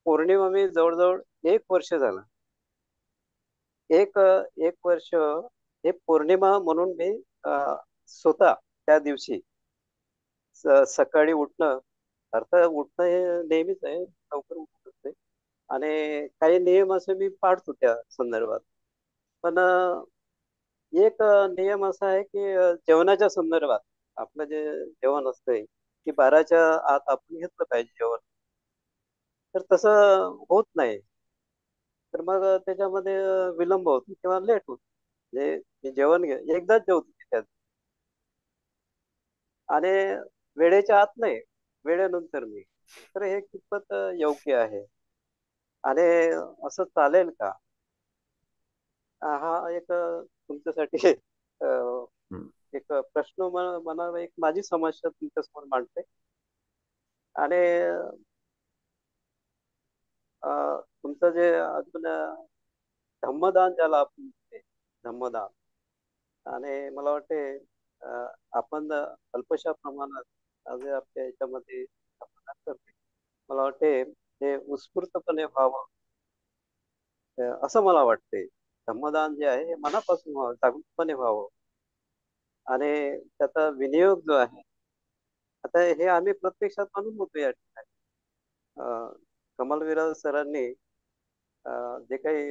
पौर्णिमा मी जवळजवळ 1 वर्ष झालं. एक वर्ष हे पौर्णिमा म्हणून मी स्वतः त्या दिवशी सकाळी उठणं, अर्थात उठणं हे नेहमीच आहे, लवकर उठत असते. आणि काही नियम असे मी पाळतो त्या संदर्भात. पण एक नियम असा आहे की जेवणाच्या संदर्भात आपलं जे जेवण असतंय की 12च्या आत आपण घेतलं पाहिजे जेवण. तर तसं होत नाही. तर मग त्याच्यामध्ये विलंब होतो किंवा लेट होतो. म्हणजे मी जेवण एकदाच जेवतो त्यात आणि वेळेच्या आत नाही, वेळेनंतर मी. तर हे कितपत योग्य आहे आणि असं चालेल का? हा एक तुमच्यासाठी अ, हम्म. एक प्रश्न म्हणावा, एक माझी समस्या तुमच्यासमोर मांडते. आणि तुमचं जे अजून धम्मदान ज्याला आपण म्हणते, धम्मदान. आणि मला वाटते आपण अल्पशा प्रमाणात आज आपल्या याच्यामध्ये धम्मदान करते. मला वाटते ते उत्स्फूर्तपणे व्हावं असं मला वाटते. धम्मदान जे आहे हे मनापासून व्हावं, जागरूकपणे व्हावं. आणि त्याचा विनियोग जो आहे, आता हे आम्ही प्रत्यक्षात अनुभवतो या ठिकाणी. कमलवीर सरांनी जे काही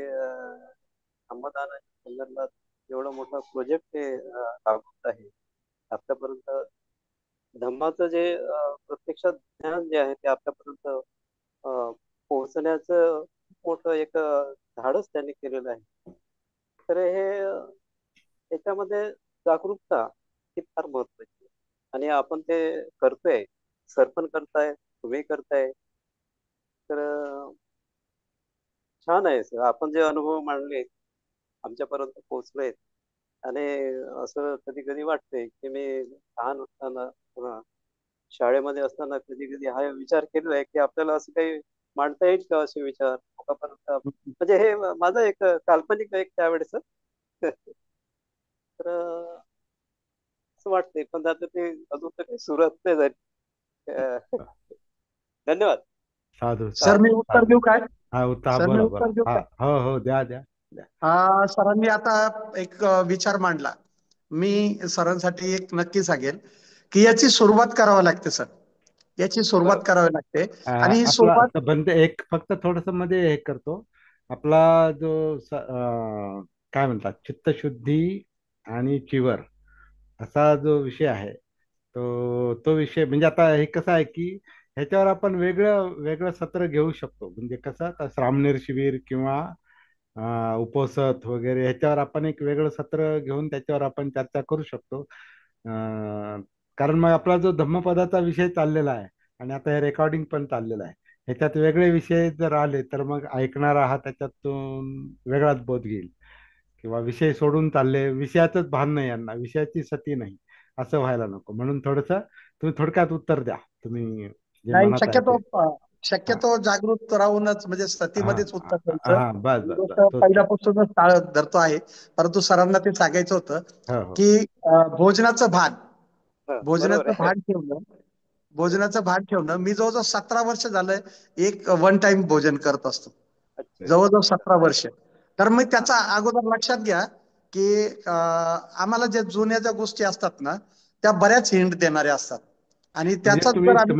धम्मदानाच्या संदर्भात एवढा मोठा प्रोजेक्ट ते राबवत आहे. आतापर्यंत धम्माचं जे प्रत्यक्षात ज्ञान जे आहे ते आपल्यापर्यंत पोहोचण्याचं खूप मोठं एक धाडस त्यांनी केलेलं आहे. तर हे त्याच्यामध्ये जागरूकता ही फार महत्वाची आहे. आणि आपण ते करतोय, सर पण करताय, तुम्ही करताय. छान आहे सर. आपण जे अनुभव मांडले आमच्यापर्यंत पोहोचलेत. आणि असं कधी कधी वाटते की मी लहान असताना किंवा शाळेमध्ये असताना कधी कधी हा विचार केलेला की आपल्याला असं काही मांडता येईल का असे विचार लोकांपर्यंत. म्हणजे हे माझं एक काल्पनिक एक त्यावेळेस तर असं वाटतंय, पण आता ते अजून तर काही सुरुवात नाही झाली. धन्यवाद. साधू सर साधू मी उत्तर साधू. देऊ काय? हा उत्तर, हा सर मी बोला उत्तर बोला. देऊ हा, काय? हो हो, द्या द्या द्या. सरांनी आता एक विचार मांडला. मी सरांसाठी एक नक्की सांगेल की याची सुरुवात करावी लागते सर. याची सुरुवात बरोबर. करावी लागते. आणि ही आपला सुरुवात बंद एक फक्त थोडस मध्ये हे करतो. आपला जो काय म्हणतात, चित्तशुद्धी आणि चिवर असा जो विषय आहे, तो विषय म्हणजे आता हे कसं आहे की ह्याच्यावर आपण वेगळं वेगळं सत्र घेऊ शकतो. म्हणजे कसं आता श्रामणेर शिबिर किंवा उपोसत वगैरे ह्याच्यावर आपण एक वेगळं सत्र घेऊन त्याच्यावर आपण चर्चा करू शकतो. कारण मग आपला जो धम्मपदाचा विषय चाललेला आहे आणि आता हे रेकॉर्डिंग पण चाललेलं आहे, ह्याच्यात वेगळे विषय जर आले तर मग ऐकणारा हा त्याच्यातून वेगळाच बोध घेईल. किंवा विषय सोडून चालले, विषयाचंच भान नाही यांना, विषयाची सती नाही, असं व्हायला नको. म्हणून तुम्ही थोडक्यात उत्तर द्या, तुम्ही जे नाही, मनात आहे शक्यतो ते. हा शक्यतो जागृत राहूनच म्हणजे हा सतीमध्येच उत्तर हा द्यायचं. हा, बस ही बस गोष्ट बस, तोच. पहिल्यापासूनच टाळत धरतो आहे. परंतु सरांना ते सांगायचं होतं हो हो. की भोजनाचं भान बरोबर भोजनाचं आहे. भान ठेवणं भोजनाचं भान ठेवणं. मी जवळजवळ 17 वर्ष झालं एक वन टाइम भोजन करत असतो. अच्छा. जवळजवळ 17 वर्ष. तर मग हा. त्याचा अगोदर लक्षात घ्या की आम्हाला ज्या जुन्या ज्या गोष्टी असतात ना त्या बऱ्याच हिंट देणाऱ्या असतात. आणि म्हणजे त्याचाच तुम्ही जर आम्ही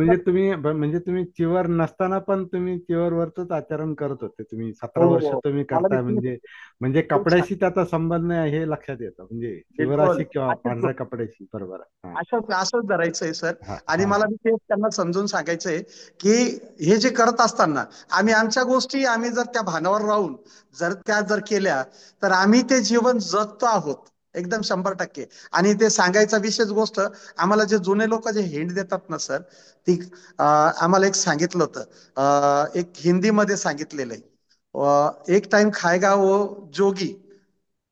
म्हणजे तुम्ही चिवर नसताना पण तुम्ही चिवर वरच आचरण करत होते. तुम्ही हो 17 वर्ष हो तुम्ही मला करताय मी म्हणजे म्हणजे खूप छान कपड्याशी त्याचा संबंध नाही हे लक्षात येतं. म्हणजे बिलकुल चिवराशी किंवा अशीच पांढऱ्या कपड्याशी, बरोबर आहे. हा असंच धरायचंय सर. हा आणि हा मला हा. मी तेच त्यांना समजून सांगायचंय की हे जे करत असताना आम्ही आमच्या गोष्टी आम्ही जर त्या भानावर राहून जर केल्या तर आम्ही ते जीवन जगतो आहोत एकदम 100%. आणि ते सांगायचा विशेष गोष्ट आम्हाला जे जुने लोक जे हिंट देतात ना सर ती आम्हाला एक सांगितलं होतं. एक हिंदीमध्ये सांगितलेलं आहे. एक टाइम खाएगा वो जोगी,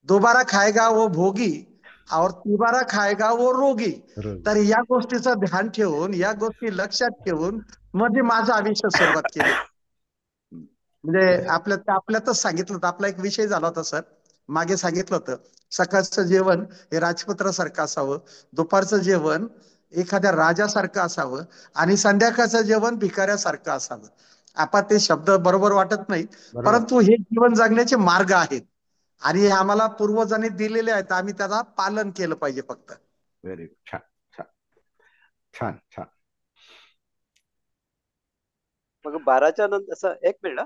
दोबारा खाएगा वो भोगी, और तिबारा खाएगा वो रोगी. रोगी. तर या गोष्टीचं ध्यान ठेवून या गोष्टी लक्षात ठेवून मध्ये माझं आयुष्य सुरुवात केली. म्हणजे आपल्यातच सांगितलं होतं. आपला एक विषय झाला होता सर. मागे सांगितलं होतं सकाळचं जेवण हे राजपुत्रासारखं असावं, दुपारचं जेवण एखाद्या राजासारखं असावं आणि संध्याकाळचं जेवण भिकाऱ्यासारखं असावं. आपण ते शब्द बरोबर वाटत नाही, बरोबर. परंतु हे जीवन जगण्याचे मार्ग आहेत आणि हे आम्हाला पूर्वजांनी दिलेले आहेत. आम्ही त्याला पालन केलं पाहिजे फक्त. Very good. छान छान छान छान. मग 12च्या नंतर एक मिनिट.